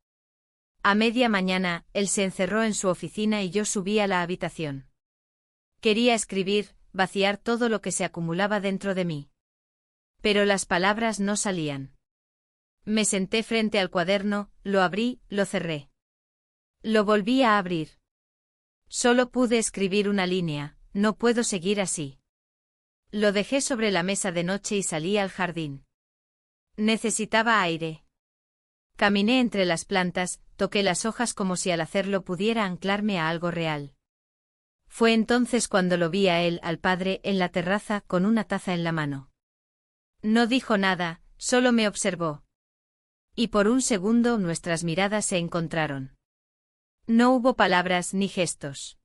A media mañana, él se encerró en su oficina y yo subí a la habitación. Quería escribir, vaciar todo lo que se acumulaba dentro de mí. Pero las palabras no salían. Me senté frente al cuaderno, lo abrí, lo cerré. Lo volví a abrir. Solo pude escribir una línea, no puedo seguir así. Lo dejé sobre la mesa de noche y salí al jardín. Necesitaba aire. Caminé entre las plantas, toqué las hojas como si al hacerlo pudiera anclarme a algo real. Fue entonces cuando lo vi a él, al padre, en la terraza, con una taza en la mano. No dijo nada, solo me observó. Y por un segundo nuestras miradas se encontraron. No hubo palabras ni gestos.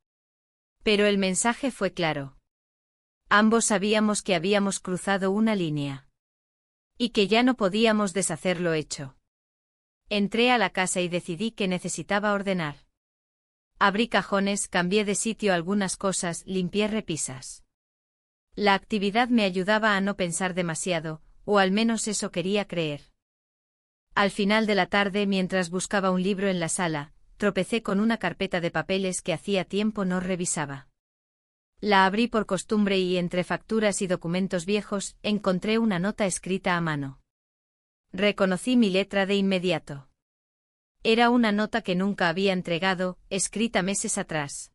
Pero el mensaje fue claro. Ambos sabíamos que habíamos cruzado una línea. Y que ya no podíamos deshacer lo hecho. Entré a la casa y decidí que necesitaba ordenar. Abrí cajones, cambié de sitio algunas cosas, limpié repisas. La actividad me ayudaba a no pensar demasiado, o al menos eso quería creer. Al final de la tarde, mientras buscaba un libro en la sala, tropecé con una carpeta de papeles que hacía tiempo no revisaba. La abrí por costumbre y entre facturas y documentos viejos, encontré una nota escrita a mano. Reconocí mi letra de inmediato. Era una nota que nunca había entregado, escrita meses atrás.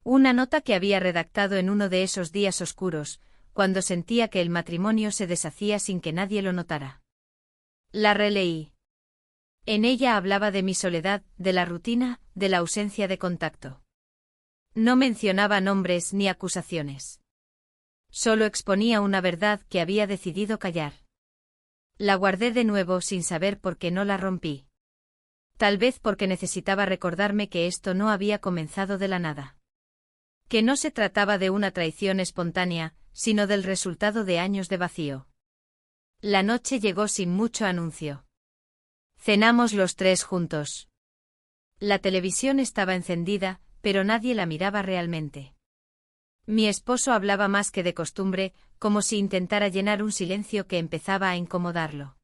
Una nota que había redactado en uno de esos días oscuros, cuando sentía que el matrimonio se deshacía sin que nadie lo notara. La releí. En ella hablaba de mi soledad, de la rutina, de la ausencia de contacto. No mencionaba nombres ni acusaciones. Solo exponía una verdad que había decidido callar. La guardé de nuevo sin saber por qué no la rompí. Tal vez porque necesitaba recordarme que esto no había comenzado de la nada. Que no se trataba de una traición espontánea, sino del resultado de años de vacío. La noche llegó sin mucho anuncio. Cenamos los tres juntos. La televisión estaba encendida, pero nadie la miraba realmente. Mi esposo hablaba más que de costumbre, como si intentara llenar un silencio que empezaba a incomodarlo.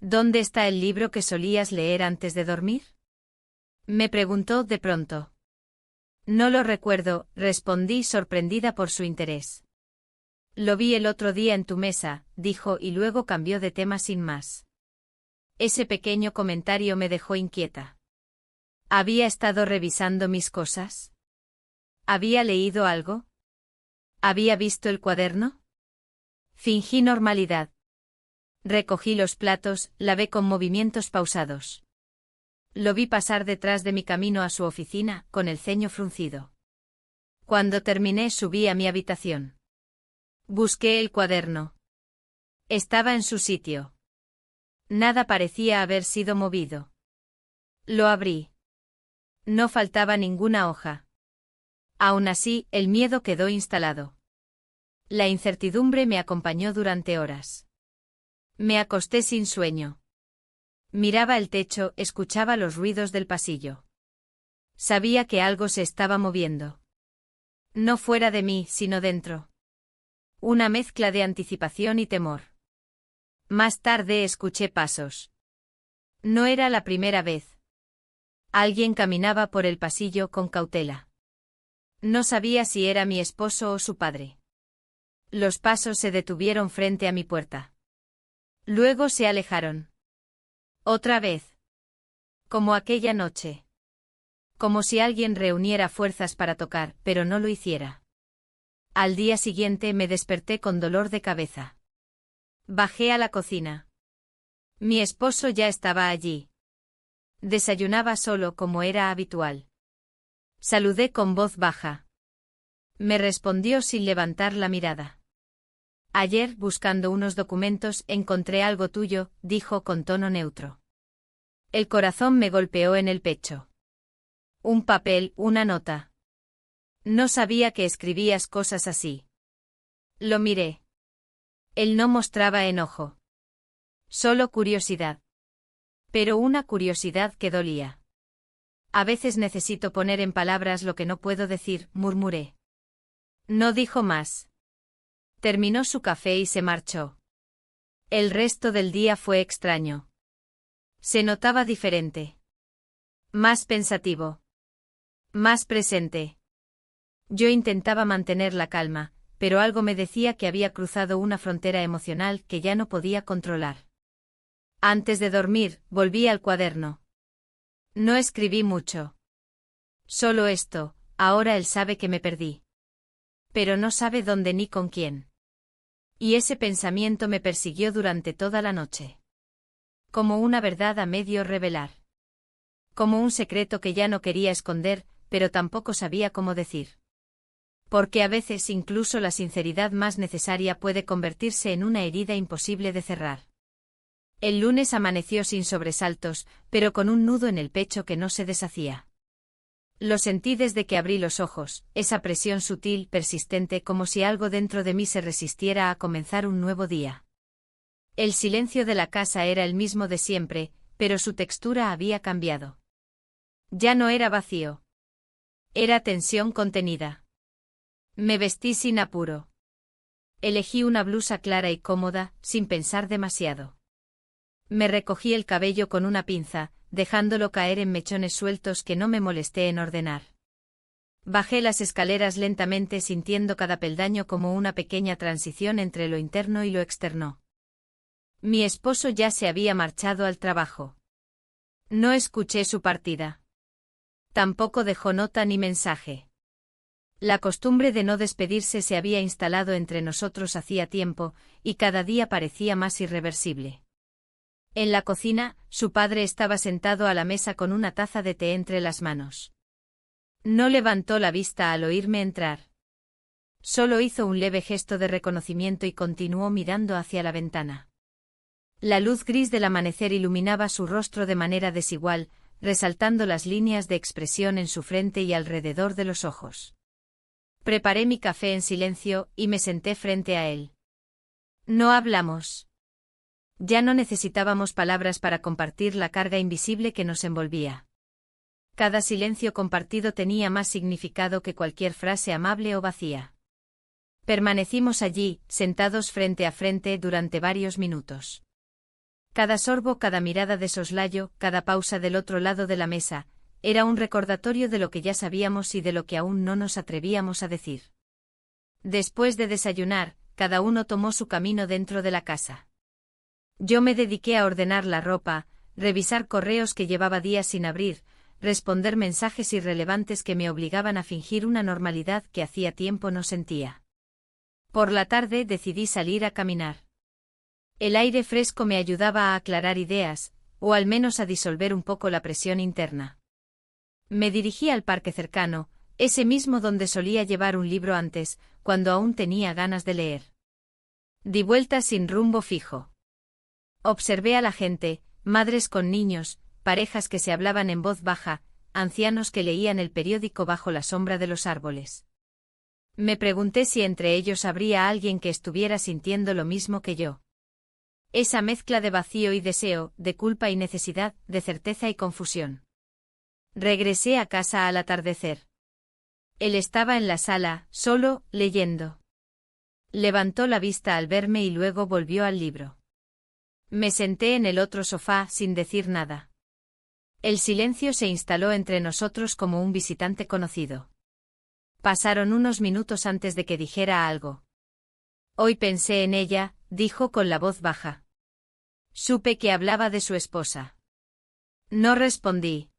¿Dónde está el libro que solías leer antes de dormir? Me preguntó de pronto. No lo recuerdo, respondí sorprendida por su interés. Lo vi el otro día en tu mesa, dijo y luego cambió de tema sin más. Ese pequeño comentario me dejó inquieta. ¿Había estado revisando mis cosas? ¿Había leído algo? ¿Había visto el cuaderno? Fingí normalidad. Recogí los platos, lavé con movimientos pausados. Lo vi pasar detrás de mi camino a su oficina, con el ceño fruncido. Cuando terminé subí a mi habitación. Busqué el cuaderno. Estaba en su sitio. Nada parecía haber sido movido. Lo abrí. No faltaba ninguna hoja. Aún así, el miedo quedó instalado. La incertidumbre me acompañó durante horas. Me acosté sin sueño. Miraba el techo, escuchaba los ruidos del pasillo. Sabía que algo se estaba moviendo. No fuera de mí, sino dentro. Una mezcla de anticipación y temor. Más tarde escuché pasos. No era la primera vez. Alguien caminaba por el pasillo con cautela. No sabía si era mi esposo o su padre. Los pasos se detuvieron frente a mi puerta. Luego se alejaron. Otra vez. Como aquella noche. Como si alguien reuniera fuerzas para tocar, pero no lo hiciera. Al día siguiente me desperté con dolor de cabeza. Bajé a la cocina. Mi esposo ya estaba allí. Desayunaba solo como era habitual. Saludé con voz baja. Me respondió sin levantar la mirada. Ayer, buscando unos documentos, encontré algo tuyo, dijo con tono neutro. El corazón me golpeó en el pecho. Un papel, una nota. No sabía que escribías cosas así. Lo miré. Él no mostraba enojo. Solo curiosidad. Pero una curiosidad que dolía. A veces necesito poner en palabras lo que no puedo decir, murmuré. No dijo más. Terminó su café y se marchó. El resto del día fue extraño. Se notaba diferente. Más pensativo. Más presente. Yo intentaba mantener la calma, pero algo me decía que había cruzado una frontera emocional que ya no podía controlar. Antes de dormir, volví al cuaderno. No escribí mucho. Solo esto, ahora él sabe que me perdí. Pero no sabe dónde ni con quién. Y ese pensamiento me persiguió durante toda la noche. Como una verdad a medio revelar. Como un secreto que ya no quería esconder, pero tampoco sabía cómo decir. Porque a veces incluso la sinceridad más necesaria puede convertirse en una herida imposible de cerrar. El lunes amaneció sin sobresaltos, pero con un nudo en el pecho que no se deshacía. Lo sentí desde que abrí los ojos, esa presión sutil, persistente, como si algo dentro de mí se resistiera a comenzar un nuevo día. El silencio de la casa era el mismo de siempre, pero su textura había cambiado. Ya no era vacío. Era tensión contenida. Me vestí sin apuro. Elegí una blusa clara y cómoda, sin pensar demasiado. Me recogí el cabello con una pinza, dejándolo caer en mechones sueltos que no me molesté en ordenar. Bajé las escaleras lentamente sintiendo cada peldaño como una pequeña transición entre lo interno y lo externo. Mi esposo ya se había marchado al trabajo. No escuché su partida. Tampoco dejó nota ni mensaje. La costumbre de no despedirse se había instalado entre nosotros hacía tiempo, y cada día parecía más irreversible. En la cocina, su padre estaba sentado a la mesa con una taza de té entre las manos. No levantó la vista al oírme entrar. Solo hizo un leve gesto de reconocimiento y continuó mirando hacia la ventana. La luz gris del amanecer iluminaba su rostro de manera desigual, resaltando las líneas de expresión en su frente y alrededor de los ojos. Preparé mi café en silencio y me senté frente a él. No hablamos. Ya no necesitábamos palabras para compartir la carga invisible que nos envolvía. Cada silencio compartido tenía más significado que cualquier frase amable o vacía. Permanecimos allí, sentados frente a frente durante varios minutos. Cada sorbo, cada mirada de soslayo, cada pausa del otro lado de la mesa, era un recordatorio de lo que ya sabíamos y de lo que aún no nos atrevíamos a decir. Después de desayunar, cada uno tomó su camino dentro de la casa. Yo me dediqué a ordenar la ropa, revisar correos que llevaba días sin abrir, responder mensajes irrelevantes que me obligaban a fingir una normalidad que hacía tiempo no sentía. Por la tarde decidí salir a caminar. El aire fresco me ayudaba a aclarar ideas, o al menos a disolver un poco la presión interna. Me dirigí al parque cercano, ese mismo donde solía llevar un libro antes, cuando aún tenía ganas de leer. Di vueltas sin rumbo fijo. Observé a la gente, madres con niños, parejas que se hablaban en voz baja, ancianos que leían el periódico bajo la sombra de los árboles. Me pregunté si entre ellos habría alguien que estuviera sintiendo lo mismo que yo. Esa mezcla de vacío y deseo, de culpa y necesidad, de certeza y confusión. Regresé a casa al atardecer. Él estaba en la sala, solo, leyendo. Levantó la vista al verme y luego volvió al libro. Me senté en el otro sofá sin decir nada. El silencio se instaló entre nosotros como un visitante conocido. Pasaron unos minutos antes de que dijera algo. Hoy pensé en ella, dijo con la voz baja. Supe que hablaba de su esposa. No respondí.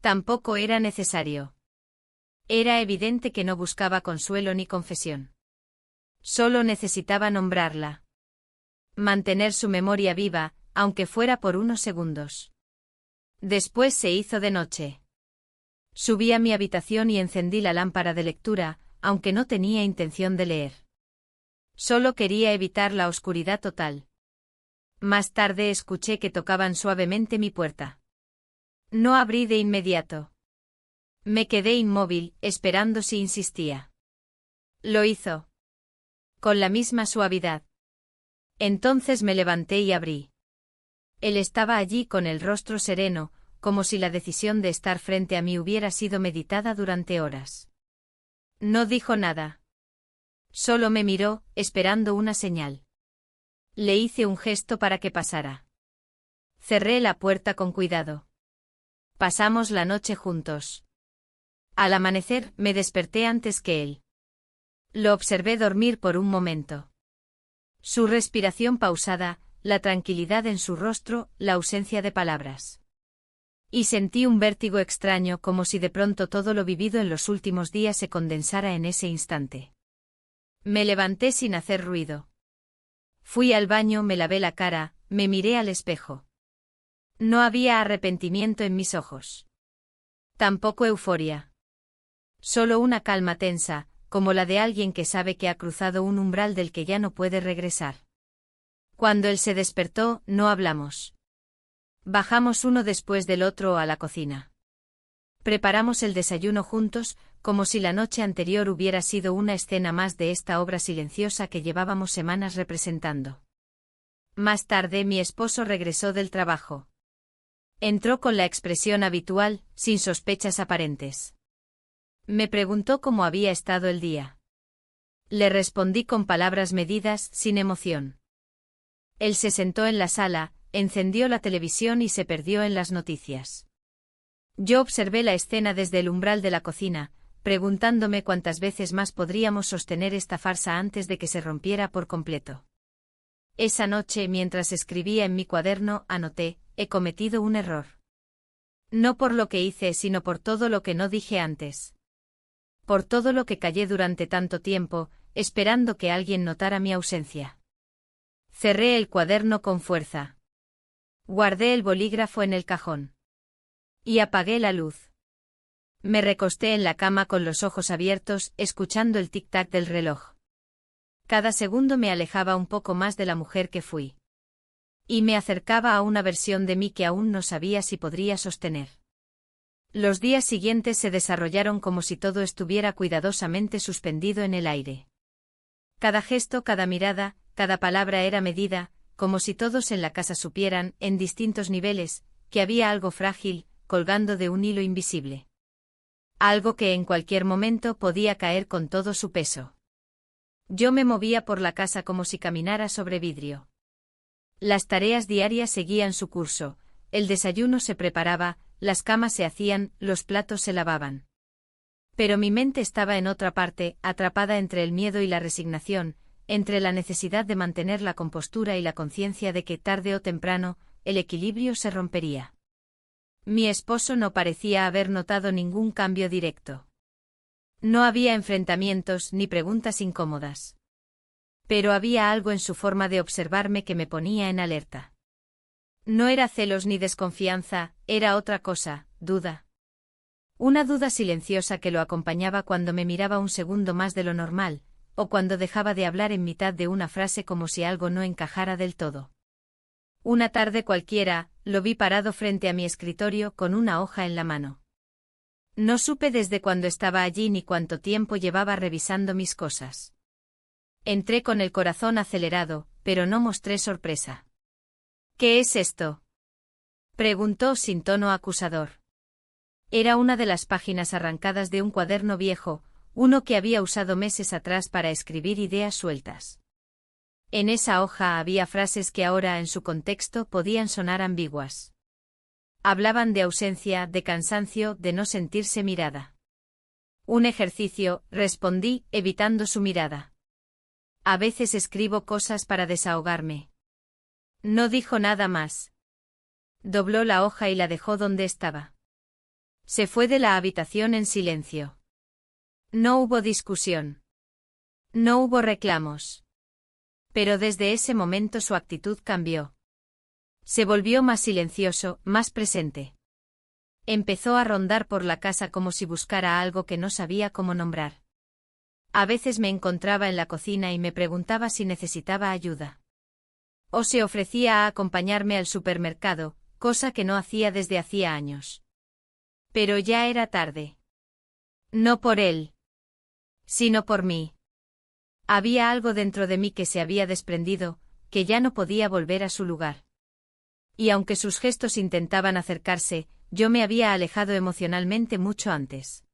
Tampoco era necesario. Era evidente que no buscaba consuelo ni confesión. Solo necesitaba nombrarla. Mantener su memoria viva, aunque fuera por unos segundos. Después se hizo de noche. Subí a mi habitación y encendí la lámpara de lectura, aunque no tenía intención de leer. Solo quería evitar la oscuridad total. Más tarde escuché que tocaban suavemente mi puerta. No abrí de inmediato. Me quedé inmóvil, esperando si insistía. Lo hizo. Con la misma suavidad. Entonces me levanté y abrí. Él estaba allí con el rostro sereno, como si la decisión de estar frente a mí hubiera sido meditada durante horas. No dijo nada. Solo me miró, esperando una señal. Le hice un gesto para que pasara. Cerré la puerta con cuidado. Pasamos la noche juntos. Al amanecer, me desperté antes que él. Lo observé dormir por un momento. Su respiración pausada, la tranquilidad en su rostro, la ausencia de palabras. Y sentí un vértigo extraño, como si de pronto todo lo vivido en los últimos días se condensara en ese instante. Me levanté sin hacer ruido. Fui al baño, me lavé la cara, me miré al espejo. No había arrepentimiento en mis ojos. Tampoco euforia. Solo una calma tensa, como la de alguien que sabe que ha cruzado un umbral del que ya no puede regresar. Cuando él se despertó, no hablamos. Bajamos uno después del otro a la cocina. Preparamos el desayuno juntos, como si la noche anterior hubiera sido una escena más de esta obra silenciosa que llevábamos semanas representando. Más tarde mi esposo regresó del trabajo. Entró con la expresión habitual, sin sospechas aparentes. Me preguntó cómo había estado el día. Le respondí con palabras medidas, sin emoción. Él se sentó en la sala, encendió la televisión y se perdió en las noticias. Yo observé la escena desde el umbral de la cocina, preguntándome cuántas veces más podríamos sostener esta farsa antes de que se rompiera por completo. Esa noche, mientras escribía en mi cuaderno, anoté: he cometido un error. No por lo que hice, sino por todo lo que no dije antes. Por todo lo que callé durante tanto tiempo, esperando que alguien notara mi ausencia. Cerré el cuaderno con fuerza. Guardé el bolígrafo en el cajón. Y apagué la luz. Me recosté en la cama con los ojos abiertos, escuchando el tic-tac del reloj. Cada segundo me alejaba un poco más de la mujer que fui. Y me acercaba a una versión de mí que aún no sabía si podría sostener. Los días siguientes se desarrollaron como si todo estuviera cuidadosamente suspendido en el aire. Cada gesto, cada mirada, cada palabra era medida, como si todos en la casa supieran, en distintos niveles, que había algo frágil, colgando de un hilo invisible. Algo que en cualquier momento podía caer con todo su peso. Yo me movía por la casa como si caminara sobre vidrio. Las tareas diarias seguían su curso, el desayuno se preparaba, las camas se hacían, los platos se lavaban. Pero mi mente estaba en otra parte, atrapada entre el miedo y la resignación, entre la necesidad de mantener la compostura y la conciencia de que tarde o temprano, el equilibrio se rompería. Mi esposo no parecía haber notado ningún cambio directo. No había enfrentamientos ni preguntas incómodas. Pero había algo en su forma de observarme que me ponía en alerta. No era celos ni desconfianza, era otra cosa, duda. Una duda silenciosa que lo acompañaba cuando me miraba un segundo más de lo normal, o cuando dejaba de hablar en mitad de una frase como si algo no encajara del todo. Una tarde cualquiera, lo vi parado frente a mi escritorio con una hoja en la mano. No supe desde cuándo estaba allí ni cuánto tiempo llevaba revisando mis cosas. Entré con el corazón acelerado, pero no mostré sorpresa. ¿Qué es esto?, preguntó sin tono acusador. Era una de las páginas arrancadas de un cuaderno viejo, uno que había usado meses atrás para escribir ideas sueltas. En esa hoja había frases que ahora en su contexto podían sonar ambiguas. Hablaban de ausencia, de cansancio, de no sentirse mirada. Un ejercicio, respondí, evitando su mirada. A veces escribo cosas para desahogarme. No dijo nada más. Dobló la hoja y la dejó donde estaba. Se fue de la habitación en silencio. No hubo discusión. No hubo reclamos. Pero desde ese momento su actitud cambió. Se volvió más silencioso, más presente. Empezó a rondar por la casa como si buscara algo que no sabía cómo nombrar. A veces me encontraba en la cocina y me preguntaba si necesitaba ayuda. O se ofrecía a acompañarme al supermercado, cosa que no hacía desde hacía años. Pero ya era tarde. No por él, sino por mí. Había algo dentro de mí que se había desprendido, que ya no podía volver a su lugar. Y aunque sus gestos intentaban acercarse, yo me había alejado emocionalmente mucho antes.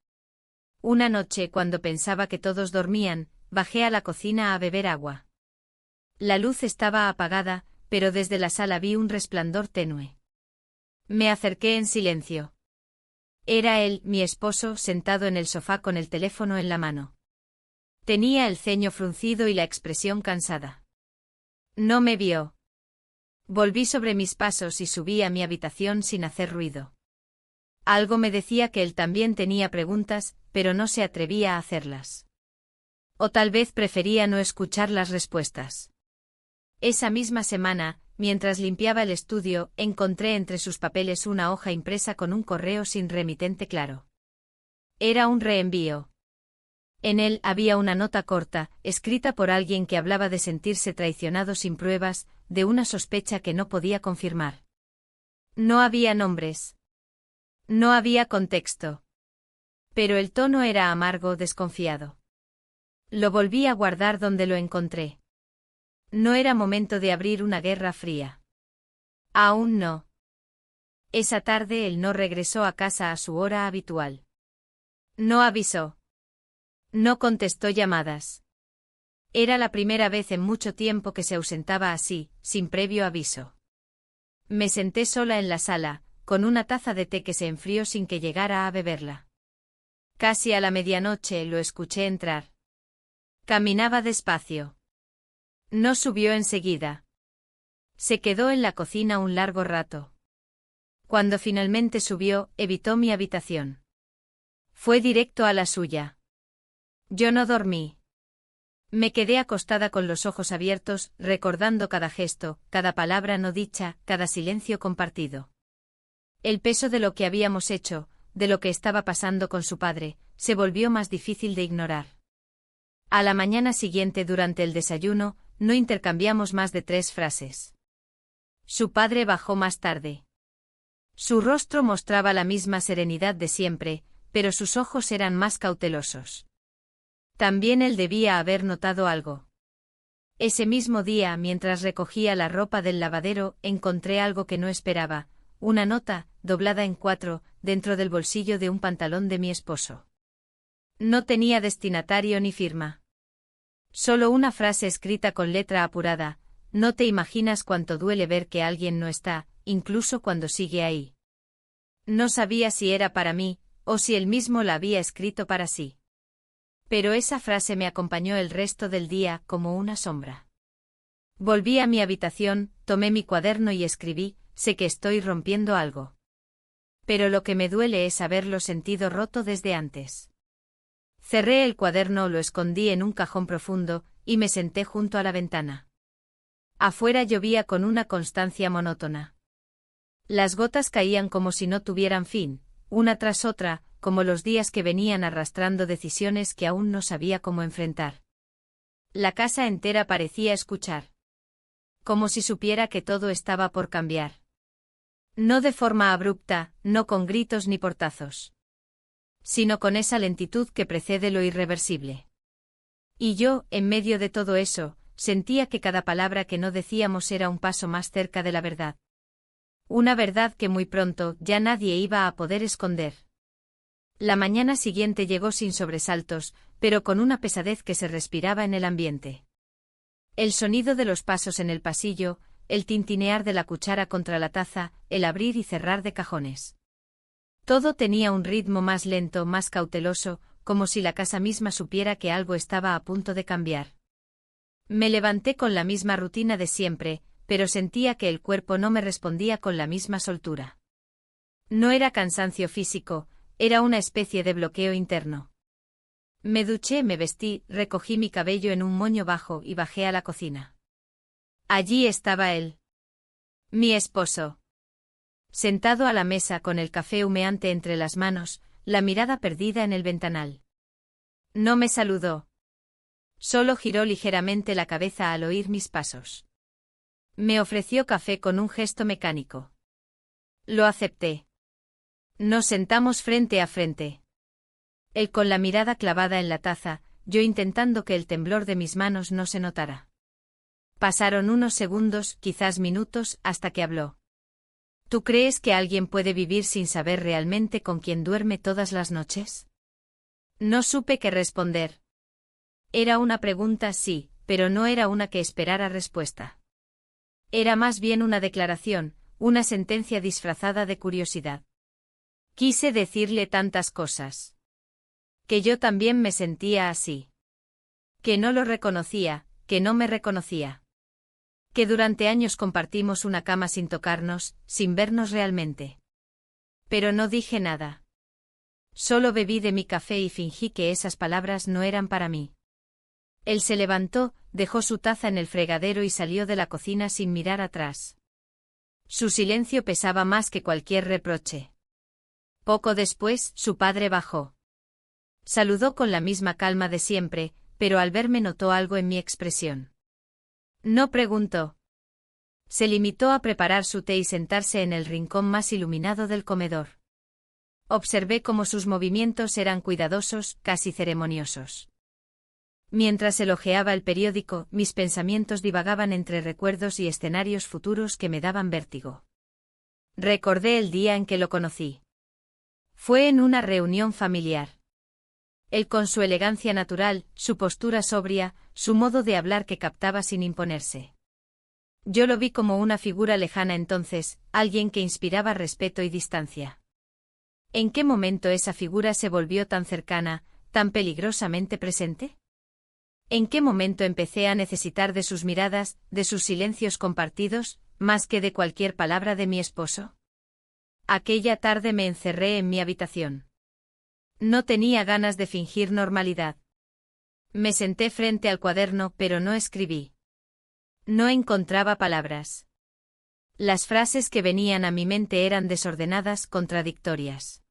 Una noche, cuando pensaba que todos dormían, bajé a la cocina a beber agua. La luz estaba apagada, pero desde la sala vi un resplandor tenue. Me acerqué en silencio. Era él, mi esposo, sentado en el sofá con el teléfono en la mano. Tenía el ceño fruncido y la expresión cansada. No me vio. Volví sobre mis pasos y subí a mi habitación sin hacer ruido. Algo me decía que él también tenía preguntas, pero no se atrevía a hacerlas. O tal vez prefería no escuchar las respuestas. Esa misma semana, mientras limpiaba el estudio, encontré entre sus papeles una hoja impresa con un correo sin remitente claro. Era un reenvío. En él había una nota corta, escrita por alguien que hablaba de sentirse traicionado sin pruebas, de una sospecha que no podía confirmar. No había nombres. No había contexto. Pero el tono era amargo, desconfiado. Lo volví a guardar donde lo encontré. No era momento de abrir una guerra fría. Aún no. Esa tarde él no regresó a casa a su hora habitual. No avisó. No contestó llamadas. Era la primera vez en mucho tiempo que se ausentaba así, sin previo aviso. Me senté sola en la sala, con una taza de té que se enfrió sin que llegara a beberla. Casi a la medianoche lo escuché entrar. Caminaba despacio. No subió enseguida. Se quedó en la cocina un largo rato. Cuando finalmente subió, evitó mi habitación. Fue directo a la suya. Yo no dormí. Me quedé acostada con los ojos abiertos, recordando cada gesto, cada palabra no dicha, cada silencio compartido. El peso de lo que habíamos hecho, de lo que estaba pasando con su padre, se volvió más difícil de ignorar. A la mañana siguiente durante el desayuno, no intercambiamos más de 3 frases. Su padre bajó más tarde. Su rostro mostraba la misma serenidad de siempre, pero sus ojos eran más cautelosos. También él debía haber notado algo. Ese mismo día, mientras recogía la ropa del lavadero, encontré algo que no esperaba, una nota, doblada en 4, dentro del bolsillo de un pantalón de mi esposo. No tenía destinatario ni firma. Solo una frase escrita con letra apurada: no te imaginas cuánto duele ver que alguien no está, incluso cuando sigue ahí. No sabía si era para mí, o si él mismo la había escrito para sí. Pero esa frase me acompañó el resto del día como una sombra. Volví a mi habitación, tomé mi cuaderno y escribí: sé que estoy rompiendo algo. Pero lo que me duele es haberlo sentido roto desde antes. Cerré el cuaderno, lo escondí en un cajón profundo, y me senté junto a la ventana. Afuera llovía con una constancia monótona. Las gotas caían como si no tuvieran fin, una tras otra, como los días que venían arrastrando decisiones que aún no sabía cómo enfrentar. La casa entera parecía escuchar. Como si supiera que todo estaba por cambiar. No de forma abrupta, no con gritos ni portazos. Sino con esa lentitud que precede lo irreversible. Y yo, en medio de todo eso, sentía que cada palabra que no decíamos era un paso más cerca de la verdad. Una verdad que muy pronto ya nadie iba a poder esconder. La mañana siguiente llegó sin sobresaltos, pero con una pesadez que se respiraba en el ambiente. El sonido de los pasos en el pasillo, el tintinear de la cuchara contra la taza, el abrir y cerrar de cajones. Todo tenía un ritmo más lento, más cauteloso, como si la casa misma supiera que algo estaba a punto de cambiar. Me levanté con la misma rutina de siempre, pero sentía que el cuerpo no me respondía con la misma soltura. No era cansancio físico, era una especie de bloqueo interno. Me duché, me vestí, recogí mi cabello en un moño bajo y bajé a la cocina. Allí estaba él. Mi esposo. Sentado a la mesa con el café humeante entre las manos, la mirada perdida en el ventanal. No me saludó. Solo giró ligeramente la cabeza al oír mis pasos. Me ofreció café con un gesto mecánico. Lo acepté. Nos sentamos frente a frente. Él con la mirada clavada en la taza, yo intentando que el temblor de mis manos no se notara. Pasaron unos segundos, quizás minutos, hasta que habló. ¿Tú crees que alguien puede vivir sin saber realmente con quién duerme todas las noches? No supe qué responder. Era una pregunta, sí, pero no era una que esperara respuesta. Era más bien una declaración, una sentencia disfrazada de curiosidad. Quise decirle tantas cosas. Que yo también me sentía así. Que no lo reconocía, que no me reconocía. Que durante años compartimos una cama sin tocarnos, sin vernos realmente. Pero no dije nada. Solo bebí de mi café y fingí que esas palabras no eran para mí. Él se levantó, dejó su taza en el fregadero y salió de la cocina sin mirar atrás. Su silencio pesaba más que cualquier reproche. Poco después, su padre bajó. Saludó con la misma calma de siempre, pero al verme notó algo en mi expresión. No preguntó. Se limitó a preparar su té y sentarse en el rincón más iluminado del comedor. Observé cómo sus movimientos eran cuidadosos, casi ceremoniosos. Mientras elogiaba el periódico, mis pensamientos divagaban entre recuerdos y escenarios futuros que me daban vértigo. Recordé el día en que lo conocí. Fue en una reunión familiar. Él con su elegancia natural, su postura sobria, su modo de hablar que captaba sin imponerse. Yo lo vi como una figura lejana entonces, alguien que inspiraba respeto y distancia. ¿En qué momento esa figura se volvió tan cercana, tan peligrosamente presente? ¿En qué momento empecé a necesitar de sus miradas, de sus silencios compartidos, más que de cualquier palabra de mi esposo? Aquella tarde me encerré en mi habitación. No tenía ganas de fingir normalidad. Me senté frente al cuaderno, pero no escribí. No encontraba palabras. Las frases que venían a mi mente eran desordenadas, contradictorias.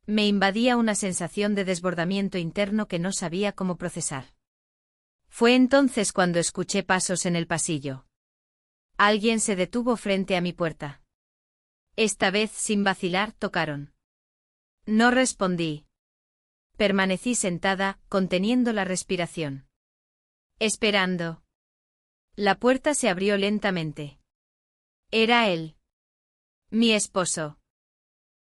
Me invadía una sensación de desbordamiento interno que no sabía cómo procesar. Fue entonces cuando escuché pasos en el pasillo. Alguien se detuvo frente a mi puerta. Esta vez, sin vacilar, tocaron. No respondí. Permanecí sentada, conteniendo la respiración. Esperando. La puerta se abrió lentamente. Era él. Mi esposo.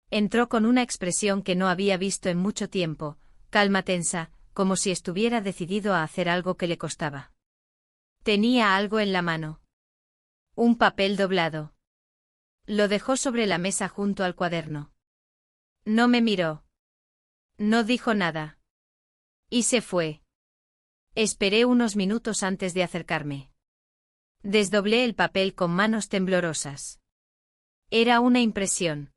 Entró con una expresión que no había visto en mucho tiempo, calma tensa, como si estuviera decidido a hacer algo que le costaba. Tenía algo en la mano. Un papel doblado. Lo dejó sobre la mesa junto al cuaderno. No me miró. No dijo nada. Y se fue. Esperé unos minutos antes de acercarme. Desdoblé el papel con manos temblorosas. Era una impresión.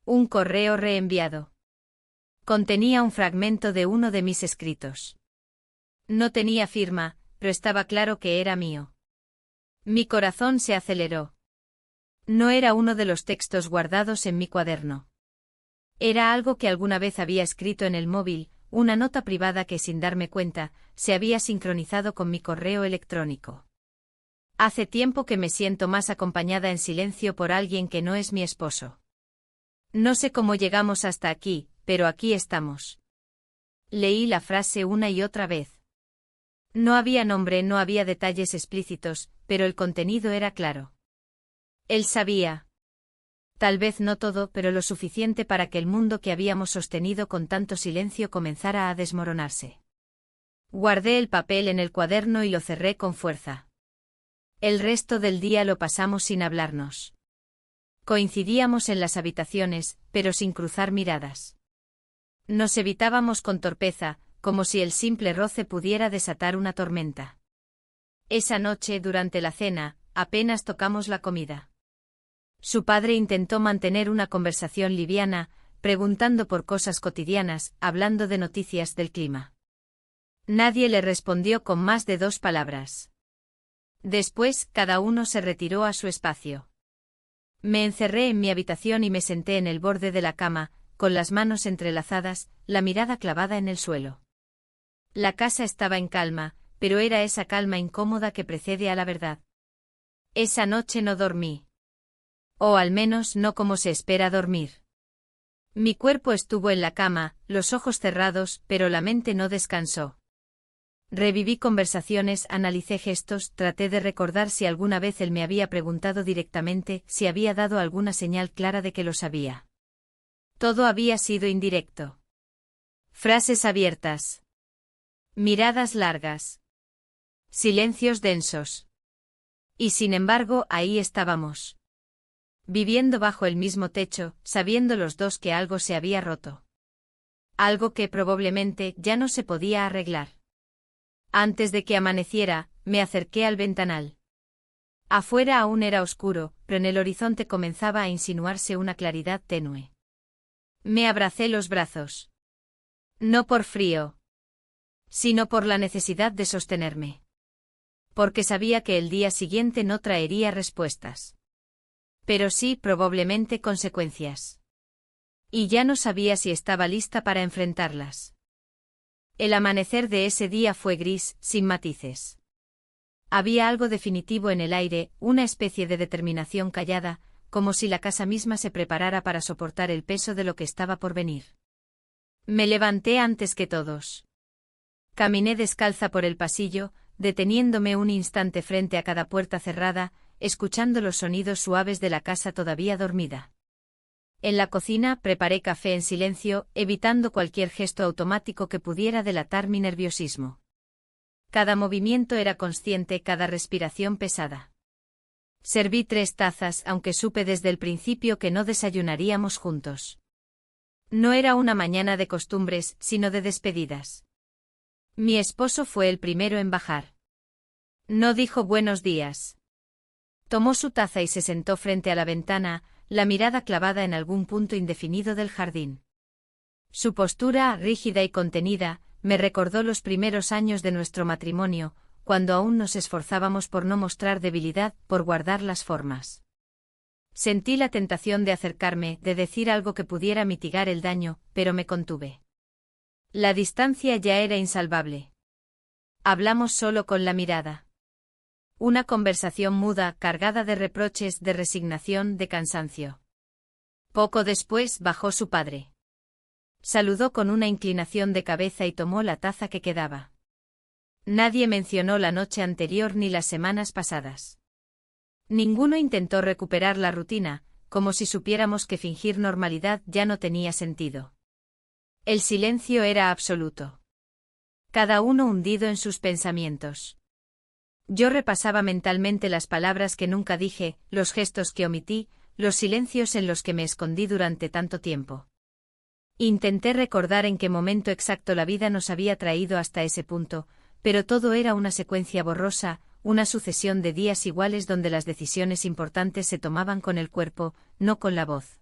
Un correo reenviado. Contenía un fragmento de uno de mis escritos. No tenía firma, pero estaba claro que era mío. Mi corazón se aceleró. No era uno de los textos guardados en mi cuaderno. Era algo que alguna vez había escrito en el móvil, una nota privada que sin darme cuenta, se había sincronizado con mi correo electrónico. Hace tiempo que me siento más acompañada en silencio por alguien que no es mi esposo. No sé cómo llegamos hasta aquí, pero aquí estamos. Leí la frase una y otra vez. No había nombre, no había detalles explícitos, pero el contenido era claro. Él sabía. Tal vez no todo, pero lo suficiente para que el mundo que habíamos sostenido con tanto silencio comenzara a desmoronarse. Guardé el papel en el cuaderno y lo cerré con fuerza. El resto del día lo pasamos sin hablarnos. Coincidíamos en las habitaciones, pero sin cruzar miradas. Nos evitábamos con torpeza, como si el simple roce pudiera desatar una tormenta. Esa noche, durante la cena, apenas tocamos la comida. Su padre intentó mantener una conversación liviana, preguntando por cosas cotidianas, hablando de noticias del clima. Nadie le respondió con más de 2 palabras. Después, cada uno se retiró a su espacio. Me encerré en mi habitación y me senté en el borde de la cama, con las manos entrelazadas, la mirada clavada en el suelo. La casa estaba en calma, pero era esa calma incómoda que precede a la verdad. Esa noche no dormí. O al menos no como se espera dormir. Mi cuerpo estuvo en la cama, los ojos cerrados, pero la mente no descansó. Reviví conversaciones, analicé gestos, traté de recordar si alguna vez él me había preguntado directamente, si había dado alguna señal clara de que lo sabía. Todo había sido indirecto. Frases abiertas. Miradas largas. Silencios densos. Y sin embargo, ahí estábamos. Viviendo bajo el mismo techo, sabiendo los dos que algo se había roto. Algo que probablemente ya no se podía arreglar. Antes de que amaneciera, me acerqué al ventanal. Afuera aún era oscuro, pero en el horizonte comenzaba a insinuarse una claridad tenue. Me abracé los brazos. No por frío, sino por la necesidad de sostenerme. Porque sabía que el día siguiente no traería respuestas. Pero sí, probablemente consecuencias. Y ya no sabía si estaba lista para enfrentarlas. El amanecer de ese día fue gris, sin matices. Había algo definitivo en el aire, una especie de determinación callada, como si la casa misma se preparara para soportar el peso de lo que estaba por venir. Me levanté antes que todos. Caminé descalza por el pasillo, deteniéndome un instante frente a cada puerta cerrada, escuchando los sonidos suaves de la casa todavía dormida. En la cocina preparé café en silencio, evitando cualquier gesto automático que pudiera delatar mi nerviosismo. Cada movimiento era consciente, cada respiración pesada. Serví 3 tazas, aunque supe desde el principio que no desayunaríamos juntos. No era una mañana de costumbres, sino de despedidas. Mi esposo fue el primero en bajar. No dijo buenos días. Tomó su taza y se sentó frente a la ventana, la mirada clavada en algún punto indefinido del jardín. Su postura, rígida y contenida, me recordó los primeros años de nuestro matrimonio, cuando aún nos esforzábamos por no mostrar debilidad, por guardar las formas. Sentí la tentación de acercarme, de decir algo que pudiera mitigar el daño, pero me contuve. La distancia ya era insalvable. Hablamos solo con la mirada. Una conversación muda, cargada de reproches, de resignación, de cansancio. Poco después bajó su padre. Saludó con una inclinación de cabeza y tomó la taza que quedaba. Nadie mencionó la noche anterior ni las semanas pasadas. Ninguno intentó recuperar la rutina, como si supiéramos que fingir normalidad ya no tenía sentido. El silencio era absoluto. Cada uno hundido en sus pensamientos. Yo repasaba mentalmente las palabras que nunca dije, los gestos que omití, los silencios en los que me escondí durante tanto tiempo. Intenté recordar en qué momento exacto la vida nos había traído hasta ese punto, pero todo era una secuencia borrosa, una sucesión de días iguales donde las decisiones importantes se tomaban con el cuerpo, no con la voz.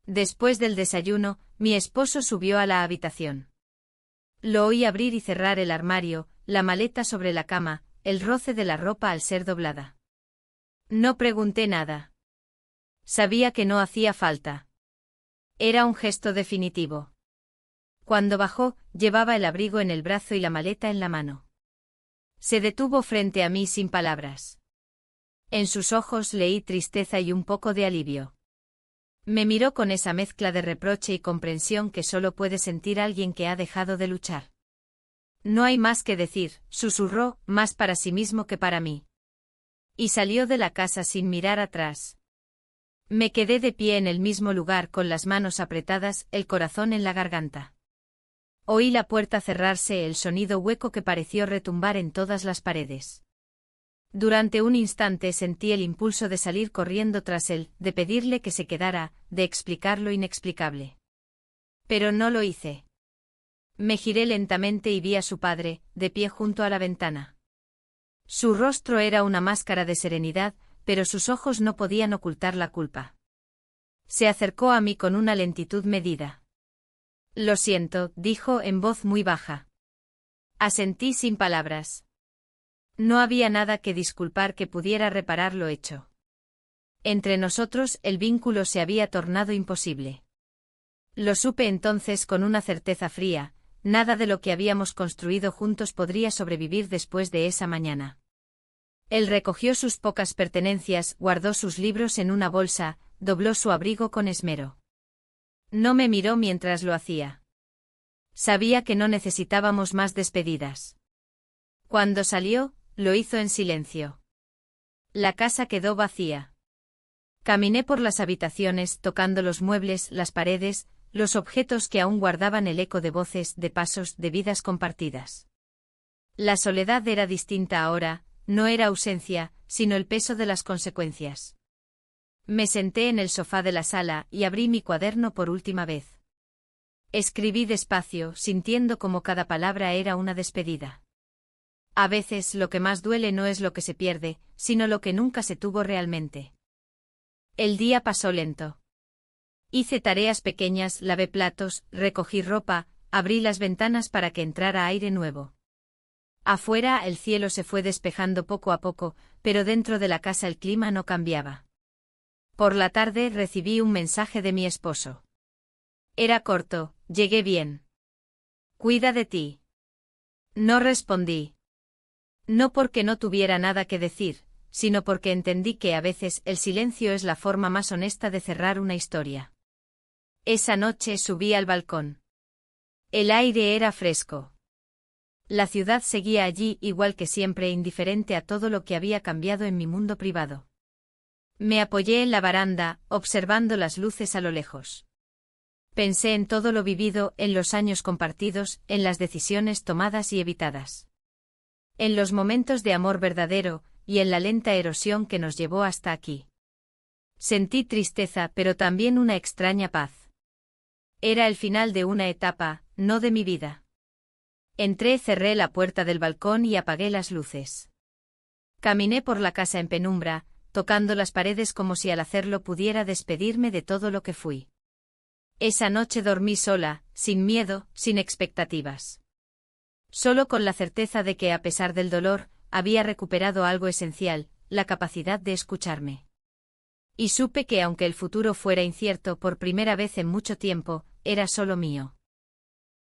Después del desayuno, mi esposo subió a la habitación. Lo oí abrir y cerrar el armario, la maleta sobre la cama, el roce de la ropa al ser doblada. No pregunté nada. Sabía que no hacía falta. Era un gesto definitivo. Cuando bajó, llevaba el abrigo en el brazo y la maleta en la mano. Se detuvo frente a mí sin palabras. En sus ojos leí tristeza y un poco de alivio. Me miró con esa mezcla de reproche y comprensión que solo puede sentir alguien que ha dejado de luchar. No hay más que decir, susurró, más para sí mismo que para mí. Y salió de la casa sin mirar atrás. Me quedé de pie en el mismo lugar con las manos apretadas, el corazón en la garganta. Oí la puerta cerrarse, el sonido hueco que pareció retumbar en todas las paredes. Durante un instante sentí el impulso de salir corriendo tras él, de pedirle que se quedara, de explicar lo inexplicable. Pero no lo hice. Me giré lentamente y vi a su padre, de pie junto a la ventana. Su rostro era una máscara de serenidad, pero sus ojos no podían ocultar la culpa. Se acercó a mí con una lentitud medida. Lo siento, dijo en voz muy baja. Asentí sin palabras. No había nada que disculpar que pudiera reparar lo hecho. Entre nosotros el vínculo se había tornado imposible. Lo supe entonces con una certeza fría, nada de lo que habíamos construido juntos podría sobrevivir después de esa mañana. Él recogió sus pocas pertenencias, guardó sus libros en una bolsa, dobló su abrigo con esmero. No me miró mientras lo hacía. Sabía que no necesitábamos más despedidas. Cuando salió, lo hizo en silencio. La casa quedó vacía. Caminé por las habitaciones, tocando los muebles, las paredes, los objetos que aún guardaban el eco de voces, de pasos, de vidas compartidas. La soledad era distinta ahora, no era ausencia, sino el peso de las consecuencias. Me senté en el sofá de la sala y abrí mi cuaderno por última vez. Escribí despacio, sintiendo como cada palabra era una despedida. A veces lo que más duele no es lo que se pierde, sino lo que nunca se tuvo realmente. El día pasó lento. Hice tareas pequeñas, lavé platos, recogí ropa, abrí las ventanas para que entrara aire nuevo. Afuera el cielo se fue despejando poco a poco, pero dentro de la casa el clima no cambiaba. Por la tarde recibí un mensaje de mi esposo. Era corto, llegué bien. Cuida de ti. No respondí. No porque no tuviera nada que decir, sino porque entendí que a veces el silencio es la forma más honesta de cerrar una historia. Esa noche subí al balcón. El aire era fresco. La ciudad seguía allí igual que siempre, indiferente a todo lo que había cambiado en mi mundo privado. Me apoyé en la baranda, observando las luces a lo lejos. Pensé en todo lo vivido, en los años compartidos, en las decisiones tomadas y evitadas. En los momentos de amor verdadero, y en la lenta erosión que nos llevó hasta aquí. Sentí tristeza, pero también una extraña paz. Era el final de una etapa, no de mi vida. Entré, cerré la puerta del balcón y apagué las luces. Caminé por la casa en penumbra, tocando las paredes como si al hacerlo pudiera despedirme de todo lo que fui. Esa noche dormí sola, sin miedo, sin expectativas. Solo con la certeza de que a pesar del dolor, había recuperado algo esencial, la capacidad de escucharme. Y supe que aunque el futuro fuera incierto por primera vez en mucho tiempo, era solo mío.